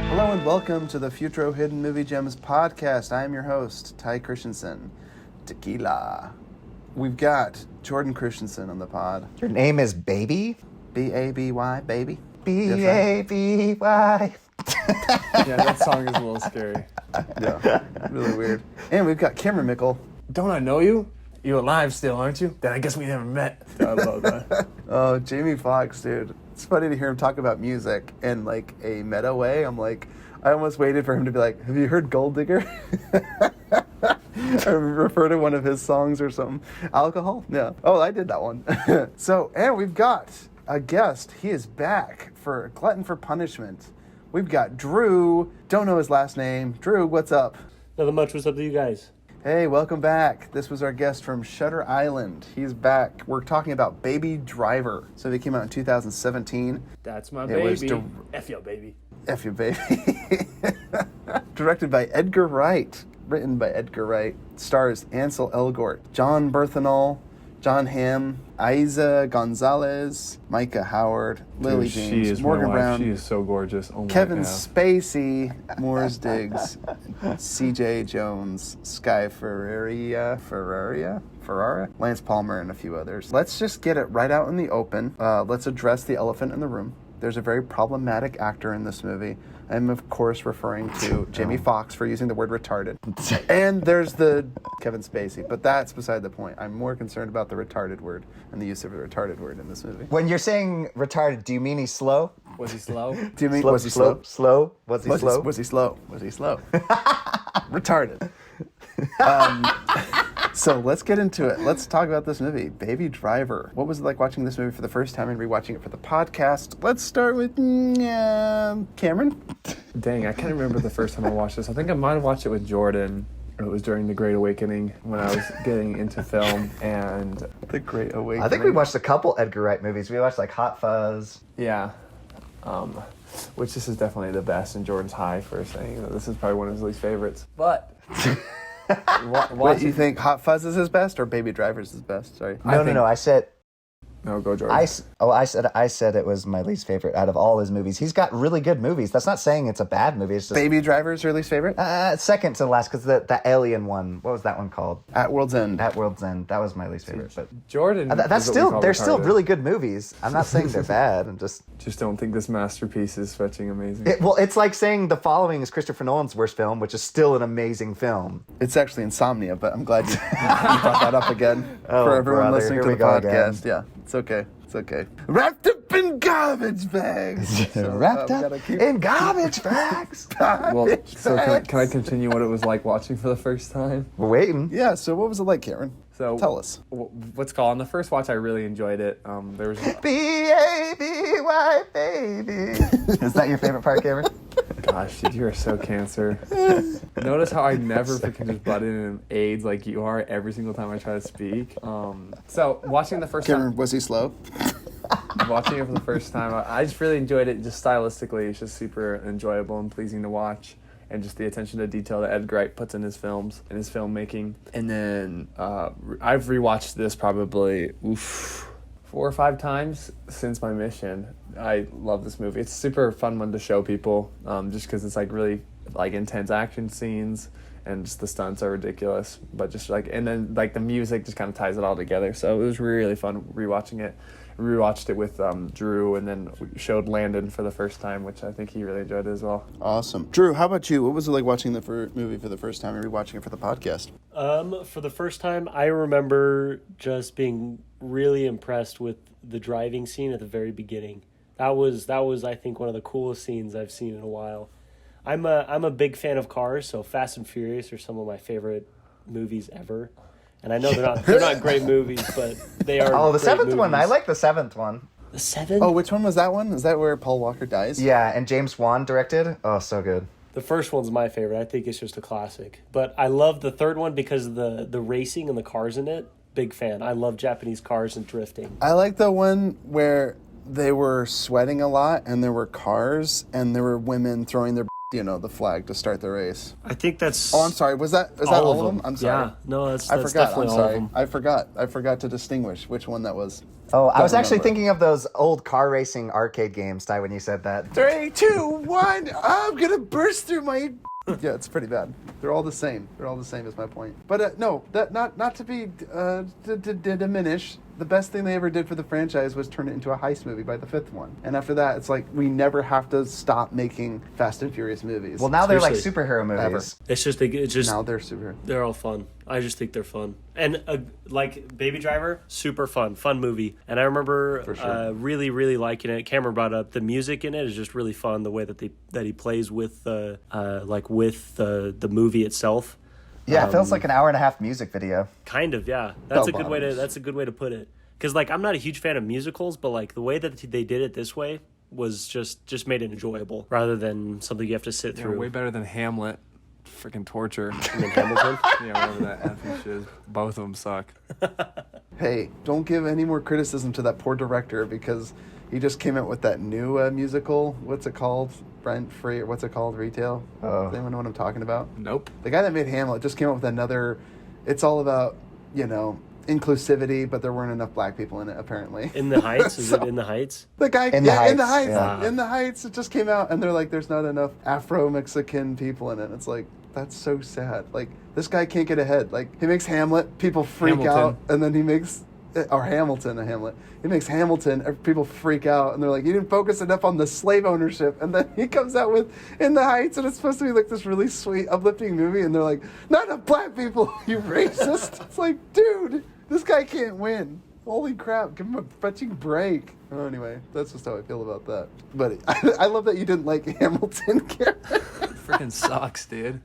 Hello and welcome to the Futro Hidden Movie Gems podcast. I am your host, Ty Christensen. Tequila. We've got Jordan Christensen on the pod. Your name is Baby? B-A-B-Y, baby. B-A-B-Y. Yeah, that song is a little scary. Yeah, really weird. And we've got Cameron Mickle. Don't I know you? You're alive still, aren't you? Then I guess we never met. I love that. Oh, Jamie Foxx, dude. It's funny to hear him talk about music in like a meta way. I'm like, I almost waited for him to be like, have you heard Gold Digger? Or refer to one of his songs or something. Alcohol? Yeah. Oh, I did that one. So, and we've got a guest. He is back for Glutton for Punishment. We've got Drew. Don't know his last name. Drew, what's up? Nothing much. What's up to you guys? Hey, welcome back. This was our guest from Shutter Island. He's back. We're talking about Baby Driver. So they came out in 2017. That's my It was baby. F your baby. F you, baby. Directed by Edgar Wright. Written by Edgar Wright. Stars Ansel Elgort, John Berthenol, John Hamm, Isa Gonzalez, Micah Howard, Lily Dude, James, she is Morgan my wife. Brown, She is so gorgeous. Oh my Kevin God. Spacey, Morris Diggs, C.J. Jones, Sky Ferreira, Lance Palmer, and a few others. Let's just get it right out in the open. Let's address the elephant in the room. There's a very problematic actor in this movie. I'm, of course, referring to Jamie Foxx for using the word retarded. And there's the Kevin Spacey, but that's beside the point. I'm more concerned about the retarded word and the use of the retarded word in this movie. When you're saying retarded, do you mean he's slow? Was he slow? Do you mean, Slow, was he slow? Slow? Was he slow? Was he slow? Was he slow? Retarded. So let's get into it. Let's talk about this movie, Baby Driver. What was it like watching this movie for the first time and rewatching it for the podcast? Let's start with Cameron. Dang, I can't remember the first time I watched this. I think I might have watched it with Jordan. It was during the Great Awakening when I was getting into film. And The Great Awakening. I think we watched a couple Edgar Wright movies. We watched like Hot Fuzz. yeah, which this is definitely the best. And Jordan's high for saying that this is probably one of his least favorites. But Wait, you think Hot Fuzz is his best or Baby Driver is his best? Sorry. No. I said No, go Jordan. I said it was my least favorite out of all his movies. He's got really good movies. That's not saying it's a bad movie. It's just Baby Driver is your least favorite? second to last because the alien one. What was that one called? At World's End. At World's End. That was my least favorite. But Jordan. that's is what we call they're still retarded. really good movies. I'm not saying they're bad. I'm just Don't think this masterpiece is fetching amazing. it's like saying The Following is Christopher Nolan's worst film, which is still an amazing film. It's actually Insomnia, but I'm glad you brought that up again Oh, for everyone brother, listening here to we the go podcast. again. Yeah, it's okay. It's okay. Wrapped up in garbage bags. So, Wrapped we up gotta keep- in garbage bags. Well, so can I continue what it was like watching for the first time? We're waiting. Yeah, so what was it like, Cameron? So Tell us. What's called on the first watch, I really enjoyed it. There was B-A-B-Y, baby. Is that your favorite part, Cameron? gosh, dude, you are so cancer. Notice how I never freaking just butt in AIDS like you are every single time I try to speak. So watching the first Cameron, time, was he slow? watching it for the first time, I just really enjoyed it. Just stylistically, it's just super enjoyable and pleasing to watch. And just the attention to detail that Edgar Wright puts in his films and his filmmaking. And then I've rewatched this probably 4 or 5 times since my mission. I love this movie. It's a super fun one to show people, just because it's like really like intense action scenes and just the stunts are ridiculous. But just like, and then like the music just kind of ties it all together. So it was really fun rewatching it. Rewatched it with Drew, and then we showed Landon for the first time, which I think he really enjoyed it as well. Awesome. Drew, how about you? What was it like watching the movie for the first time and rewatching it for the podcast? For the first time, I remember just being really impressed with the driving scene at the very beginning. That was I think one of the coolest scenes I've seen in a while. I'm a big fan of cars, so Fast and Furious are some of my favorite movies ever. And I know they're not great movies, but they are. Oh, the great 7th one. movies. I like the 7th one. The 7th? Oh, which one was that one? Is that where Paul Walker dies? Yeah, and James Wan directed. Oh, so good. The first one's my favorite. I think it's just a classic. But I love the third one because of the racing and the cars in it. Big fan. I love Japanese cars and drifting. I like the one where they were sweating a lot and there were cars and there were women throwing their the flag to start the race. I think that's. Oh, I'm sorry. Is that all of them? I'm sorry. Yeah, no, that's I forgot. definitely I'm all of sorry. them. I forgot to distinguish which one that was. Oh, I was Don't actually remember. thinking of those old car racing arcade games, Ty, when you said that. 3, 2, 1. I'm gonna burst through my. Yeah, it's pretty bad. They're all the same. They're all the same. Is my point. But no, that not to be diminish. The best thing they ever did for the franchise was turn it into a heist movie by the 5th one. And after that, it's like we never have to stop making Fast and Furious movies. Well, now they're like Seriously. superhero movies. It's just Now they're super. they're all fun. I just think they're fun. And like Baby Driver, super fun movie. And I remember For sure. really, really liking it. Cameron brought up the music in it is just really fun. The way that he plays with the movie itself. Yeah, it feels like an hour and a half music video. Kind of, yeah. That's Bell a good way to. bottoms. That's a good way to put it. Because like I'm not a huge fan of musicals, but like the way that they did it this way was just made it enjoyable rather than something you have to sit Yeah, through. way better than Hamlet. Freaking torture. And then Hamilton. Yeah, whatever that effing shit is. Both of them suck. Hey, don't give any more criticism to that poor director because he just came out with that new musical. What's it called? Brent Free, or what's it called? Retail? Oh. Does anyone know what I'm talking about? Nope. The guy that made Hamlet just came up with another. It's all about, inclusivity, but there weren't enough black people in it, apparently. In the Heights? Is So- it In the Heights? The guy, In the in the Heights, Heights, yeah. in the Heights, it just came out, and they're like, there's not enough Afro-Mexican people in it. It's like, that's so sad. Like, this guy can't get ahead. Like, he makes Hamlet, people freak Hamilton. out, and then he makes, or Hamilton, a Hamlet. He makes Hamilton, people freak out, and they're like, you didn't focus enough on the slave ownership, and then he comes out with In the Heights, and it's supposed to be like this really sweet, uplifting movie, and they're like, not enough black people, you racist. It's like, dude, this guy can't win. Holy crap, give him a fetching break. Oh, anyway, that's just how I feel about that. But I love that you didn't like Hamilton, Karen. Freaking sucks, dude.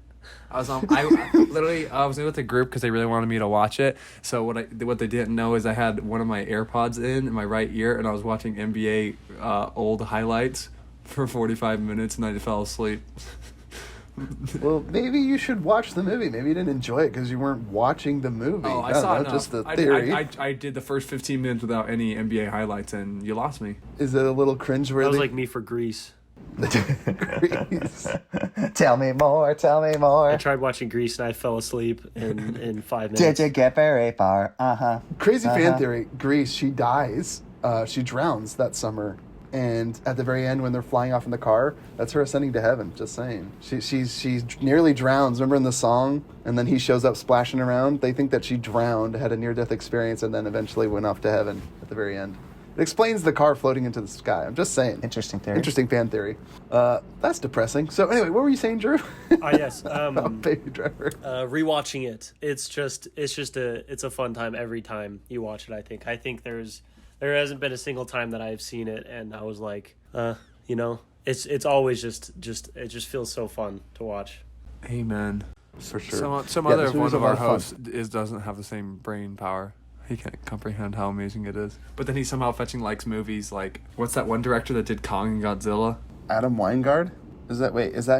I was with a group because they really wanted me to watch it. So what they didn't know is I had one of my AirPods in my right ear, and I was watching NBA old highlights for 45 minutes, and I fell asleep. Well, maybe you should watch the movie. Maybe you didn't enjoy it because you weren't watching the movie. Oh, I don't saw know, enough. just the theory. I did the first 15 minutes without any NBA highlights, and you lost me. Is it a little cringeworthy? That was like me for Grease. Grease. Tell me more, tell me I more. tried watching Grease and I fell asleep in 5 Did minutes. you get very far? Uh-huh. Crazy fan theory. Grease, she dies. She drowns that summer. And at the very end, when they're flying off in the car, that's her ascending to heaven. Just saying. She nearly drowns. Remember in the song? And then he shows up splashing around. They think that she drowned, had a near-death experience, and then eventually went off to heaven at the very end. It explains the car floating into the sky. I'm just saying. Interesting theory. Interesting fan theory. That's depressing. So anyway, what were you saying, Drew? Yes. About Baby Driver. Rewatching it, it's a fun time every time you watch it. I think there hasn't been a single time that I've seen it and I was like, it's always just it just feels so fun to watch. Amen. For sure. Some Yeah, other this movie's one of a lot our of fun. hosts doesn't have the same brain power. He can't comprehend how amazing it is. But then he somehow fetching likes movies like, what's that one director that did Kong and Godzilla? Adam Weingard? Is that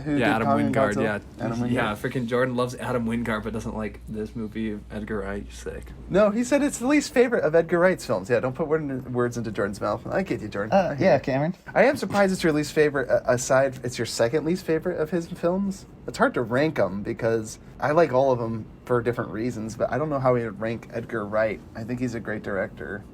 who did Adam Kong and Wingard, Godzilla? yeah. Adam Wingard. Yeah, freaking Jordan loves Adam Wingard but doesn't like this movie of Edgar Wright. Sick. No, he said it's the least favorite of Edgar Wright's films. Yeah, don't put words into Jordan's mouth. I get you, Jordan. I hear Yeah, you. Cameron. I am surprised it's your least favorite, it's your second least favorite of his films. It's hard to rank them because I like all of them for different reasons, but I don't know how we would rank Edgar Wright. I think he's a great director.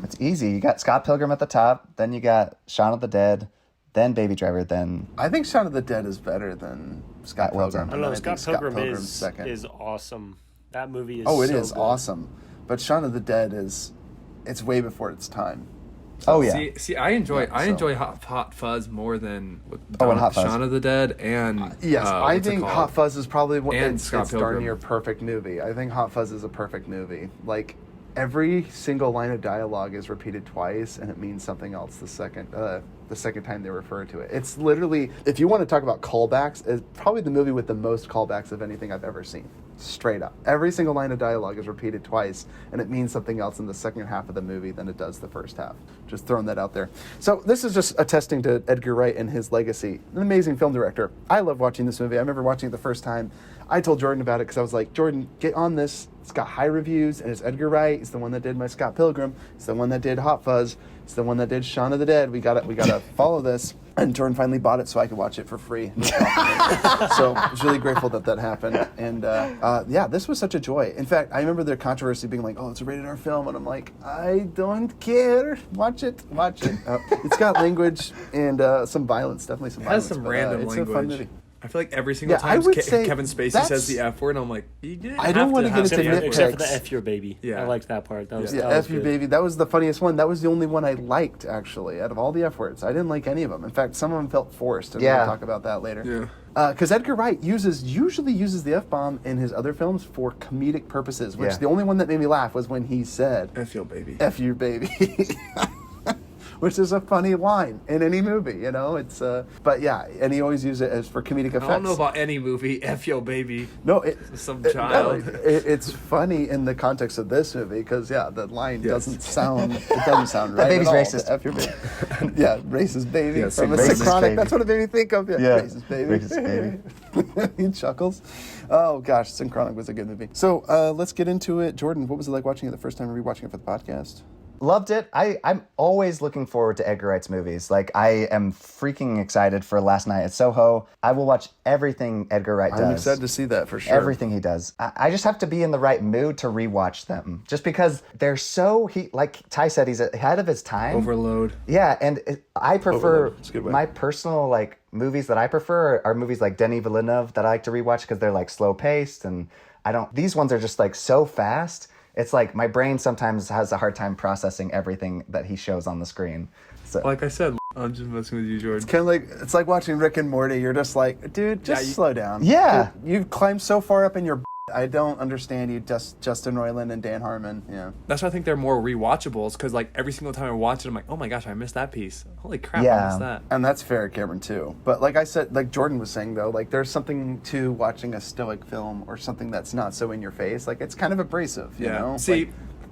It's easy. You got Scott Pilgrim at the top, then you got Shaun of the Dead, then Baby Driver, then... I think Shaun of the Dead is better than Scott Well Pilgrim. done. I don't know. and then Scott think Pilgrim Pilgrim's second. is awesome. That movie is. Oh, it so is good. awesome. But Shaun of the Dead it's way before its time. Oh, yeah. See, I enjoy Yeah, so- enjoy Hot Fuzz more than and Hot Fuzz. Shaun of the Dead and Yes, I what's it think called? Hot Fuzz is probably And it's Scott darn Pilgrim. near perfect movie. I think Hot Fuzz is a perfect movie. Like every single line of dialogue is repeated twice, and it means something else the second time they refer to it. It's literally, if you want to talk about callbacks, it's probably the movie with the most callbacks of anything I've ever seen. Straight up, every single line of dialogue is repeated twice, and it means something else in the second half of the movie than it does the first half. Just throwing that out there. So this is just attesting to Edgar Wright and his legacy. An amazing film director. I love watching this movie. I remember watching it the first time. I told Jordan about it because I was like, Jordan, get on this. It's got high reviews, and it's Edgar Wright. It's the one that did my Scott Pilgrim. It's the one that did Hot Fuzz. It's the one that did Shaun of the Dead. We gotta follow this. And Jordan finally bought it so I could watch it for free. So I was really grateful that happened. And yeah, this was such a joy. In fact, I remember their controversy being like, oh, it's a rated R film. And I'm like, I don't care. Watch it. It's got language and some violence, definitely some violence. It has some random it's language. A fun movie. I feel like every single time Kevin Spacey says the F word, I'm like, you didn't I don't want to get into nitpicks. Except for the F your baby. Yeah. I liked that part. That was F your baby. That was the funniest one. That was the only one I liked, actually, out of all the F words. I didn't like any of them. In fact, some of them felt forced, and we'll talk about that later. Yeah. Because Edgar Wright usually uses the F-bomb in his other films for comedic purposes, which the only one that made me laugh was when he said, F your baby. F your baby. Which is a funny line in any movie, It's but yeah, and he always uses it as for comedic effects. I don't know about any movie. F your baby. No, some child. It's funny in the context of this movie because the line doesn't sound right. That baby's at all. Racist. F your baby. Racist baby from a racist synchronic. baby. That's what it made me think of. Racist baby. Racist baby. He chuckles. Oh gosh, Synchronic was a good movie. So let's get into it. Jordan, what was it like watching it the first time? Or rewatching it for the podcast? Loved it. I'm always looking forward to Edgar Wright's movies. Like, I am freaking excited for Last Night at Soho. I will watch everything Edgar Wright does. I'm excited to see that for sure. Everything he does. I just have to be in the right mood to rewatch them. Just because they're so, like Ty said, he's ahead of his time. Overload. Yeah, and I prefer, That's a good way. my personal, movies that I prefer are movies like Denis Villeneuve that I like to rewatch because they're, slow paced, and these ones are just, so fast. It's like my brain sometimes has a hard time processing everything that he shows on the screen. So, Like I said, I'm just messing with you, Jordan. Kind of it's like watching Rick and Morty. You're just like, dude, just slow down. Yeah. Dude, you've climbed so far up in your. I don't understand you, Justin Roiland and Dan Harmon. Yeah. That's why I think they're more rewatchables because every single time I watch it, I'm like, oh my gosh, I missed that piece. Holy crap, I missed that. And that's fair, Cameron, too. But like I said, like Jordan was saying, though, there's something to watching a stoic film or something that's not so in your face. It's kind of abrasive, you know? See,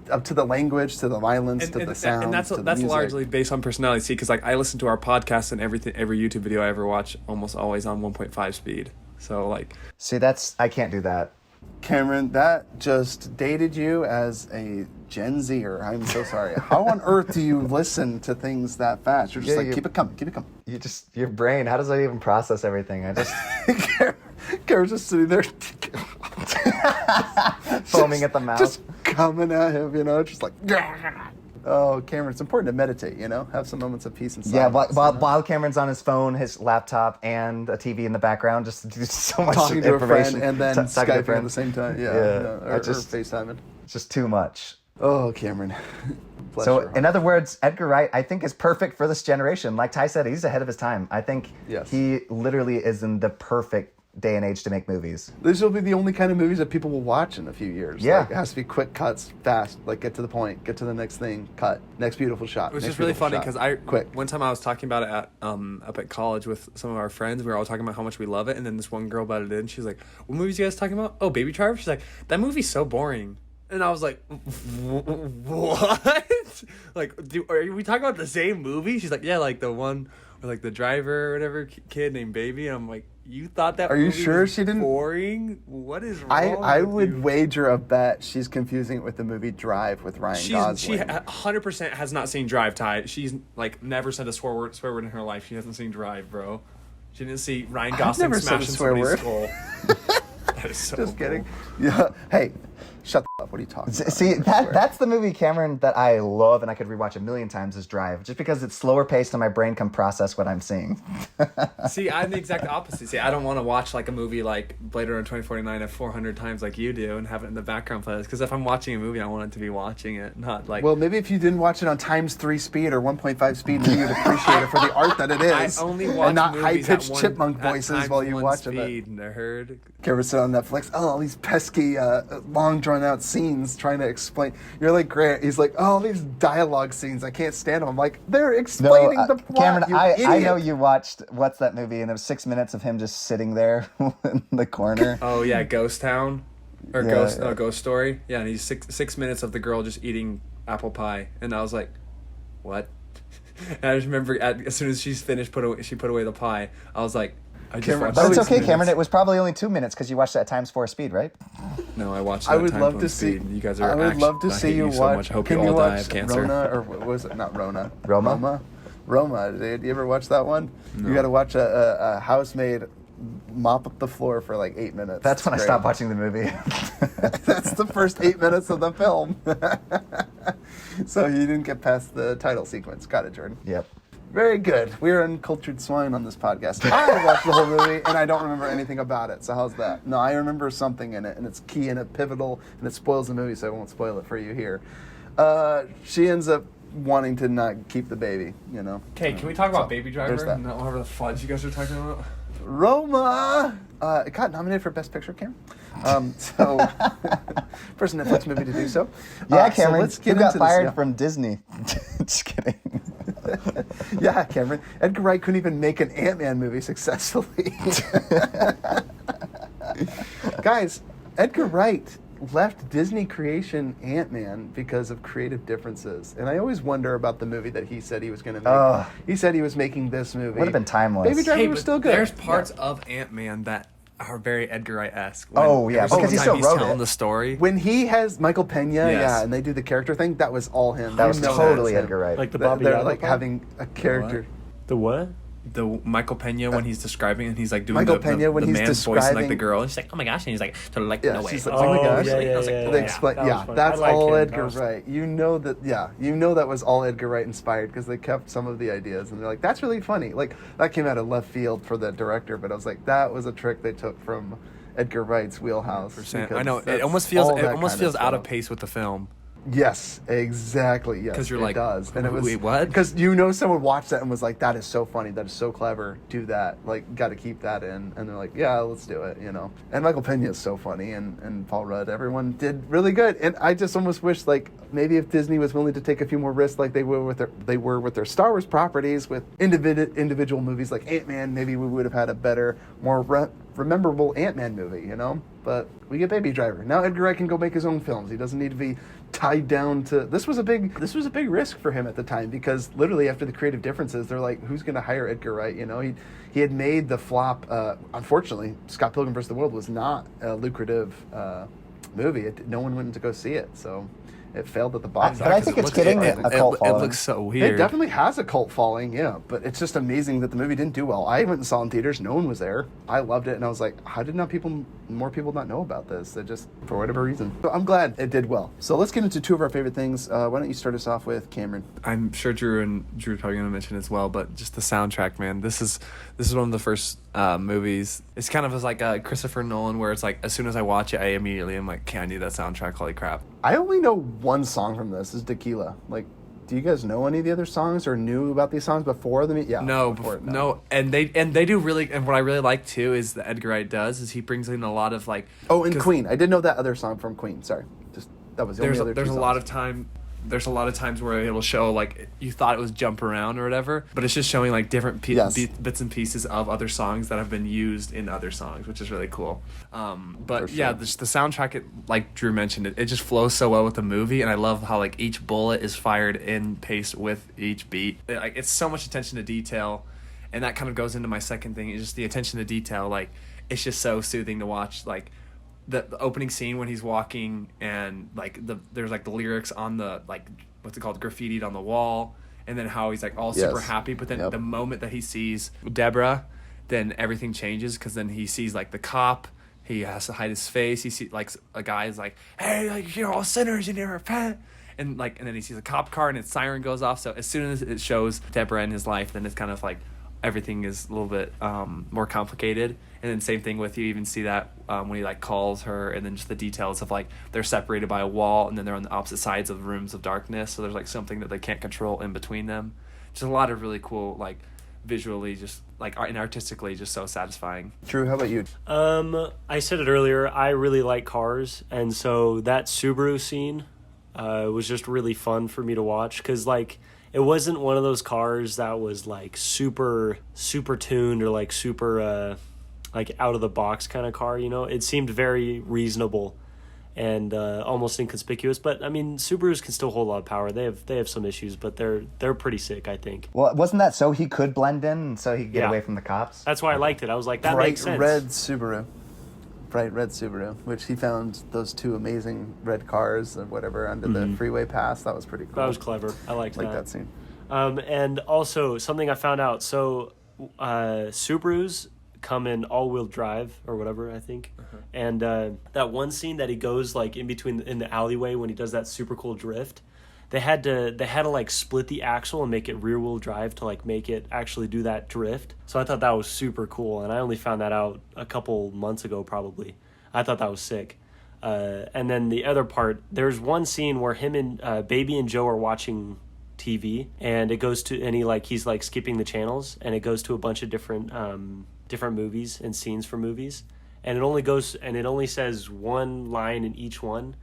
up to the language, to the violence, to the sound, and that's to the that's music. largely based on personality. See, because I listen to our podcast and every YouTube video I ever watch almost always on 1.5 speed. So see, I can't do that. Cameron, that just dated you as a Gen Zer. I'm so sorry. How on earth do you listen to things that fast? You're just keep it coming, keep it coming. Your brain, how does that even process everything? Cameron's just sitting there foaming at the mouth. Just coming at him, just like, oh, Cameron, it's important to meditate, have some moments of peace and silence. Yeah, while Cameron's on his phone, his laptop, and a TV in the background, just so much talking to a friend information. and then Skyping at the same time. Or FaceTiming. It's just too much. Oh, Cameron. So, in other words, Edgar Wright, I think, is perfect for this generation. Like Ty said, he's ahead of his time. I think he literally is in the perfect day and age to make movies. These will be the only kind of movies that people will watch in a few years. Yeah. It has to be quick cuts, fast, get to the point, get to the next thing, cut, next beautiful shot. Which is really funny because one time I was talking about it at up at college with some of our friends. We were all talking about how much we love it, and then this one girl butted in. She's like, "What movies you guys talking about? Oh, Baby Driver." She's like, "That movie's so boring." And I was like, "What? Are we talking about the same movie?" She's like, "Yeah, the one where the driver or whatever kid named Baby." And I'm like, "You thought that Are you movie sure was she didn't? boring? What is wrong?" I with would you? wager a bet she's confusing it with the movie Drive with Ryan Gosling. She 100% has not seen Drive, Ty. She's never said a swear word in her life. She hasn't seen Drive, bro. She didn't see Ryan Gosling never said a smashing swear somebody's word. skull. That is so Just kidding. cool. Yeah. Hey, shut the up. What are you talking about? See, that's the movie, Cameron, that I love and I could rewatch a million times is Drive, just because it's slower paced and my brain can process what I'm seeing. See, I'm the exact opposite. See, I don't want to watch a movie like Blade Runner 2049 at 400 times like you do and have it in the background playlist. Because if I'm watching a movie, I want it to be watching it, not Well, maybe if you didn't watch it on ×3 speed or 1.5 speed, maybe you'd appreciate it for the art that it is. I only watch and not movies high-pitched at chipmunk at voices while you ×1 watch speed, it. nerd. Ever sit on Netflix? Oh, all these pesky, long drawn-out scenes trying to explain. You're like Grant. He's like, oh, all these dialogue scenes. I can't stand them. I'm like, they're explaining the plot. Cameron, you I idiot. know you watched what's that movie, and it was 6 minutes of him just sitting there in the corner. Oh yeah, Ghost Town, or Yeah, Ghost Story. Yeah, and he's 6 minutes of the girl just eating apple pie, and I was like, what? And I just remember as soon as she's finished, she put away the pie. I was like, I just Cameron, watched But it's 6 okay, minutes. Cameron. It was probably only 2 minutes because you watched it at ×4 speed, right? No, I watched it I at would times love on to see. speed. You guys are. I would love to I see hate you so watch. much. I hope Can you all watch die of cancer. Rona, or what was it? Not Rona. Roma? Roma, dude. You ever watch that one? No. You got to watch a housemaid mop up the floor for like 8 minutes. That's when It's I great. stopped watching the movie. That's the first 8 minutes of the film. So you didn't get past the title sequence. Got it, Jordan. Yep. Very good. We're uncultured swine on this podcast. I watched the whole movie and I don't remember anything about it. So how's that? No, I remember something in it and it's key and pivotal and it spoils the movie, so I won't spoil it for you here. She ends up wanting to not keep the baby, you know. Okay, can we talk about Baby there's Driver? that. Not whatever the fudge you guys are talking about. Roma! It got nominated for Best Picture, Cam. So, first Netflix movie to do so. Yeah, So Cameron, let's who get got into fired this. from Disney? Just kidding. Yeah, Cameron. Edgar Wright couldn't even make an Ant-Man movie successfully. Guys, Edgar Wright left Disney creation Ant-Man because of creative differences. And I always wonder about the movie that he said he was going to make. Ugh. He said he was making this movie. Would have been timeless. Baby Driver was but still good. There's parts Yeah. of Ant-Man that are very Edgar Wright-esque. Oh, yeah, every because he single still time wrote telling it. the story. When he has Michael Pena, Yes. yeah, and they do the character thing, that was all him. That You was know totally that's him. Edgar Wright. Like the They're- Bobby They're Yaga like part? having a character. The what? The Michael Pena when he's describing and he's like doing Michael the Pena when the he's man's voice and like the describing- girl and she's like, oh my gosh, and he's like, to like, Yeah, no way. she's like, oh my gosh. yeah, yeah, I was like, yeah, They yeah. explain, That was yeah, funny. that's I like all him. Edgar That was- Wright. You know that, yeah, you know that was all Edgar Wright inspired because they kept some of the ideas and they're like, that's really funny. Like that came out of left field for the director, but I was like, that was a trick they took from Edgar Wright's wheelhouse. I know. It because almost that's feels all that kind out of stuff. pace with the film. Yes, exactly. Yes, 'Cause you're it like, does, and it was wait, what? Because you know someone watched that and was like, "That is so funny. That is so clever. Do that. Like, got to keep that in." And they're like, "Yeah, let's do it." You know. And Michael Pena is so funny, and Paul Rudd. Everyone did really good, and I just almost wish like maybe if Disney was willing to take a few more risks, like they were with their Star Wars properties, with individual movies like Ant-Man, maybe we would have had a better, more rememberable Ant-Man movie. You know. But we get Baby Driver. Now Edgar Wright can go make his own films. He doesn't need to be tied down to this was a big risk for him at the time because literally after the creative differences they're like, who's going to hire Edgar Wright? You know, he had made the flop. Unfortunately, Scott Pilgrim vs. the World was not a lucrative movie. No one went to go see it, so it failed at the box But I office. think It it's looks getting amazing. a cult It following. looks so It weird. definitely has a cult following, yeah, but it's just amazing that the movie didn't do well. I went and saw it in theaters. No one was there. I loved it, and I was like, how did more people not know about this? They just, for whatever reason. So I'm glad it did well. So let's get into two of our favorite things. Why don't you start us off with Cameron? I'm sure Drew's probably going to mention as well, but just the soundtrack, man. This is one of the first movies. It's kind of as like a Christopher Nolan, where it's like as soon as I watch it, I immediately am like, okay, I need that soundtrack. Holy crap! I only know one song from this. Is Tequila. Like, do you guys know any of the other songs or knew about these songs before the Yeah, No, before it, no, and they do really. And what I really like too is that Edgar Wright does is he brings in a lot of like. Oh, and 'cause Queen. I did know that other song from Queen. Sorry, just that was the only other. There's two a lot songs. of time. There's a lot of times where it'll show like you thought it was Jump Around or whatever, but it's just showing like different Yes. bits and pieces of other songs that have been used in other songs, which is really cool. But For yeah, sure. the soundtrack, like Drew mentioned, it just flows so well with the movie, and I love how like each bullet is fired in pace with each beat. It's so much attention to detail, and that kind of goes into my second thing. Is just the attention to detail. Like it's just so soothing to watch. Like. The opening scene when he's walking and like there's like the lyrics on the like what's it called, graffitied on the wall, and then how he's like all super Yes. happy, but then Yep. the moment that he sees Deborah, then everything changes because then he sees like the cop, he has to hide his face, he sees like a guy is like, hey, like you're all sinners, you need to repent, and then he sees a cop car and its siren goes off. So as soon as it shows Deborah in his life, then it's kind of like everything is a little bit more complicated. And then same thing with, you even see that when he like calls her, and then just the details of like they're separated by a wall and then they're on the opposite sides of rooms of darkness, so there's like something that they can't control in between them. Just a lot of really cool, like visually, just like and artistically, just so satisfying. Drew, how about you? I said it earlier, I really like cars, and so that Subaru scene was just really fun for me to watch, because like it wasn't one of those cars that was like super tuned or like super like out of the box kind of car, you know. It seemed very reasonable and almost inconspicuous, but I mean Subarus can still hold a lot of power. They have some issues, but they're pretty sick, I think. Well, wasn't that so he could blend in and so he could get Yeah. away from the cops? That's why I liked it. I was like, that Bright makes sense. Bright red Subaru, which he found those two amazing red cars or whatever under the freeway pass. That was pretty cool. That was clever. I liked Like that. that scene. And also something I found out. So Subarus come in all-wheel drive or whatever, I think. And that one scene that he goes like in between in the alleyway when he does that super cool drift, they had to like split the axle and make it rear-wheel drive to like make it actually do that drift. So I thought that was super cool, and I only found that out a couple months ago probably. I thought that was sick. And then the other part, there's one scene where him and Baby and Joe are watching TV, and it goes to, and he's like skipping the channels, and it goes to a bunch of different movies and scenes for movies, and it only says one line in each one.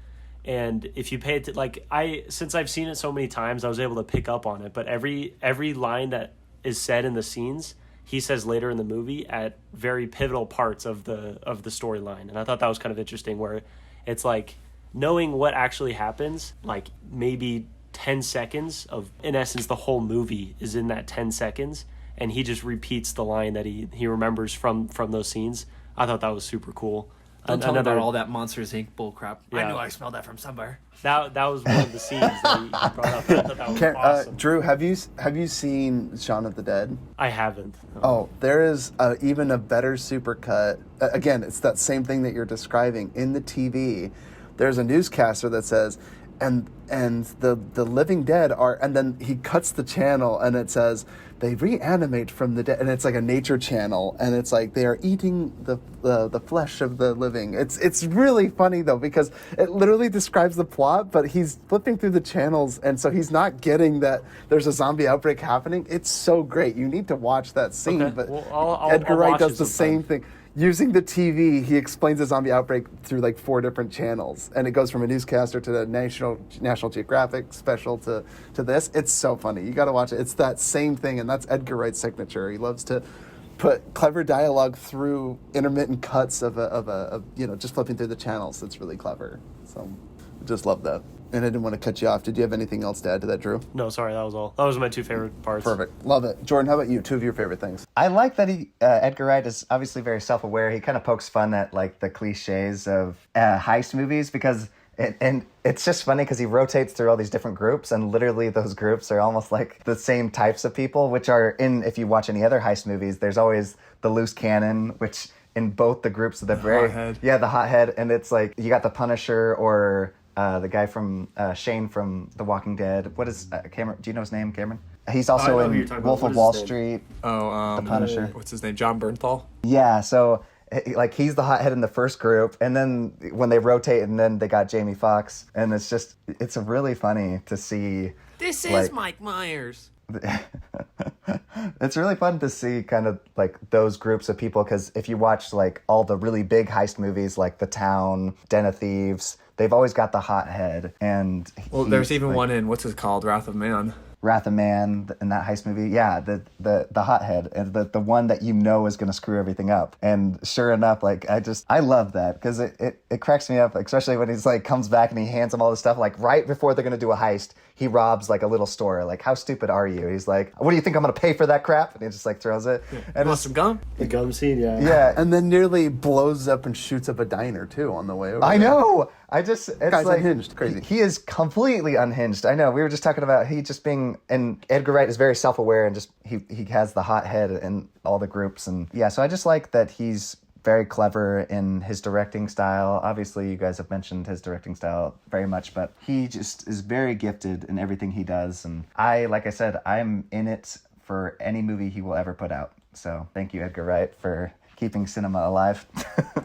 And if you pay it, like since I've seen it so many times, I was able to pick up on it. But every line that is said in the scenes, he says later in the movie at very pivotal parts of the storyline. And I thought that was kind of interesting, where it's like knowing what actually happens, like maybe 10 seconds of, in essence, the whole movie is in that 10 seconds. And he just repeats the line that he remembers from those scenes. I thought that was super cool. Don't tell me about all that Monsters Inc. bullcrap. Yeah. I knew I smelled that from somewhere. That was one of the scenes that he brought up. I thought that was awesome. Drew, have you seen Shaun of the Dead? I haven't. Oh, there is even a better supercut. Again, it's that same thing that you're describing. In the TV, there's a newscaster that says, and the living dead are, and then he cuts the channel and it says, they reanimate from the dead, and it's like a nature channel, and it's like they are eating the flesh of the living. It's really funny though, because it literally describes the plot, but he's flipping through the channels, and so he's not getting that there's a zombie outbreak happening. It's so great. You need to watch that scene. Okay. But Well, Edgar I'll Wright watch does it the sometime. same thing. Using the TV, he explains the zombie outbreak through like 4 different channels, and it goes from a newscaster to the National Geographic special to this. It's so funny. You got to watch it. It's that same thing, and that's Edgar Wright's signature. He loves to put clever dialogue through intermittent cuts of just flipping through the channels. It's really clever. So, I just love that. And I didn't want to cut you off. Did you have anything else to add to that, Drew? No, sorry, that was all. That was my 2 favorite parts. Perfect. Love it. Jordan, how about you? 2 of your favorite things. I like that Edgar Wright is obviously very self-aware. He kind of pokes fun at like the cliches of heist movies, because it's just funny because he rotates through all these different groups, and literally those groups are almost like the same types of people, which are if you watch any other heist movies, there's always the loose cannon, which in both the groups of the hothead. the hothead, and it's like you got the Punisher or the guy from Shane from The Walking Dead. What is Cameron? Do you know his name, Cameron? He's also I know who you're in talking Wolf about. of What Wall is his Street. Oh, The Punisher. What's his name? John Bernthal? Yeah, so like he's the hothead in the first group, and then when they rotate, and then they got Jamie Foxx, and it's really funny to see. This like, is Mike Myers. It's really fun to see kind of like those groups of people, because if you watch like all the really big heist movies like The Town, Den of Thieves, they've always got the hothead. And There's even one in, what's it called, Wrath of Man. Wrath of Man in that heist movie, yeah, the hothead, and the one that you know is going to screw everything up. And sure enough, like I love that, because it cracks me up, especially when he's like comes back and he hands him all this stuff, like right before they're going to do a heist, he robs like a little store. Like, how stupid are you? He's like, what do you think, I'm going to pay for that crap? And he just like throws it. Yeah. And Want some gum? The gum scene, yeah. yeah, And then nearly blows up and shoots up a diner too on the way over. I there. know. It's Guy's like unhinged. Crazy. He is completely unhinged. I know. We were just talking about he just being, and Edgar Wright is very self-aware, and just he has the hot head in all the groups, and yeah. So I just like that he's very clever in his directing style. Obviously, you guys have mentioned his directing style very much, but he just is very gifted in everything he does. And like I said, I'm in it for any movie he will ever put out. So thank you, Edgar Wright, for keeping cinema alive.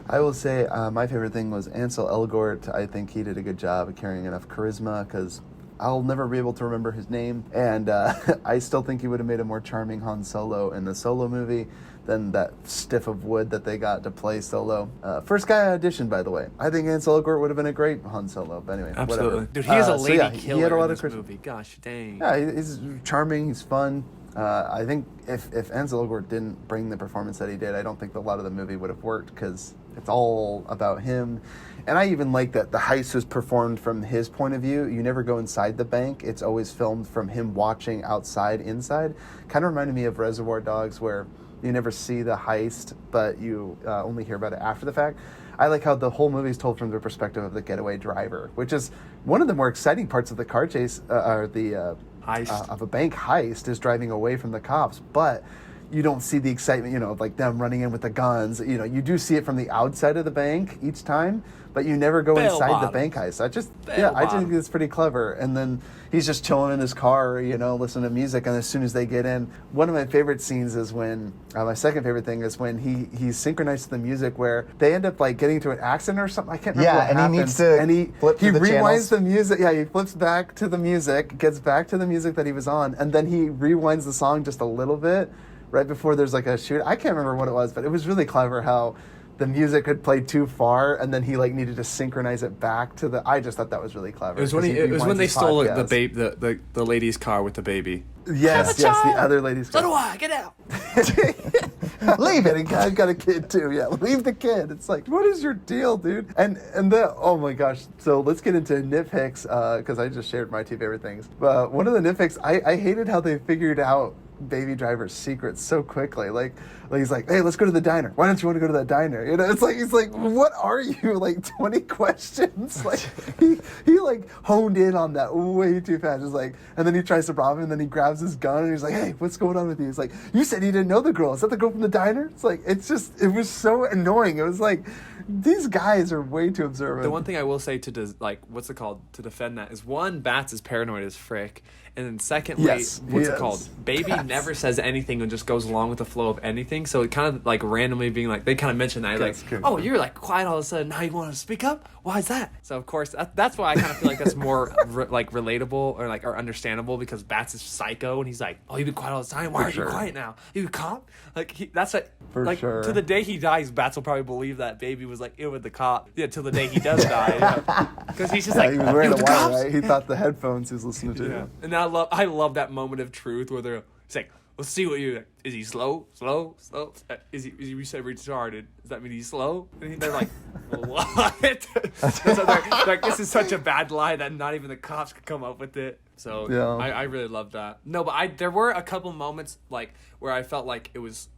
I will say my favorite thing was Ansel Elgort. I think he did a good job of carrying enough charisma, because I'll never be able to remember his name, and I still think he would have made a more charming Han Solo in the Solo movie than that stiff of wood that they got to play Solo. First guy I auditioned, by the way. I think Ansel Elgort would have been a great Han Solo, but anyway, Absolutely. whatever. Dude, he is a lady he killer had a lot in of this charisma. movie. Gosh dang. Yeah, he's charming, he's fun. I think if Ansel Elgort didn't bring the performance that he did, I don't think a lot of the movie would have worked, because it's all about him. And I even like that the heist was performed from his point of view. You never go inside the bank. It's always filmed from him watching outside, inside. Kind of reminded me of Reservoir Dogs, where you never see the heist, but you only hear about it after the fact. I like how the whole movie is told from the perspective of the getaway driver, which is one of the more exciting parts of the car chase, or the Heist. of a bank heist is driving away from the cops, but you don't see the excitement, like them running in with the guns. You do see it from the outside of the bank each time, but you never go inside the bank heist. I just think it's pretty clever. And then he's just chilling in his car, listening to music. And as soon as they get in, one of my favorite scenes is when, my second favorite thing is when he's synchronized to the music where they end up like getting into an accident or something. I can't remember what happens. He needs to flip he through the rewinds channels. the music. Yeah, he flips back to the music, gets back to the music that he was on, and then he rewinds the song just a little bit right before there's like a shoot. I can't remember what it was, but it was really clever how the music had played too far, and then he like needed to synchronize it back to the. I just thought that was really clever. It was when they stole the lady's car with the baby. Yes, the other lady's car. So do I. Get out. Leave it. I've got a kid too. Yeah, leave the kid. It's like, what is your deal, dude? And oh my gosh. So let's get into nitpicks because I just shared my two favorite things. One of the nitpicks, I hated how they figured out Baby Driver's secrets so quickly. Like he's like, hey, let's go to the diner. Why don't you want to go to that diner? It's like he's like, what are you? Like 20 questions. Like he like honed in on that way too fast. It's like, and then he tries to rob him, and then he grabs his gun and he's like, hey, what's going on with you? He's like, you said you didn't know the girl. Is that the girl from the diner? It's like, it was so annoying. It was like, these guys are way too observant. The one thing I will say to defend that is one, Bats is paranoid as frick. And then secondly, Baby never says anything and just goes along with the flow of anything. So it kind of like randomly being like, they kind of mention that. Like, oh, you're like quiet all of a sudden. Now you want to speak up? Why is that? So of course, that's why I kind of feel like that's more like relatable or understandable, because Bats is psycho and he's like, oh, you've been quiet all the time. Why are you quiet now? You a cop? Like that's what. To the day he dies, Bats will probably believe that Baby was like in with the cop. Yeah, till the day he does die. Because he's just like, he was wearing a wire, right? He thought the headphones he was listening to. Yeah. And I love that moment of truth where they're like, let's see what you. Is he slow? Is he? You said retarded. Does that mean he's slow? And they're like, what? So they're like, this is such a bad lie that not even the cops could come up with it. So yeah. I really love that. No, but there were a couple moments like where I felt like it was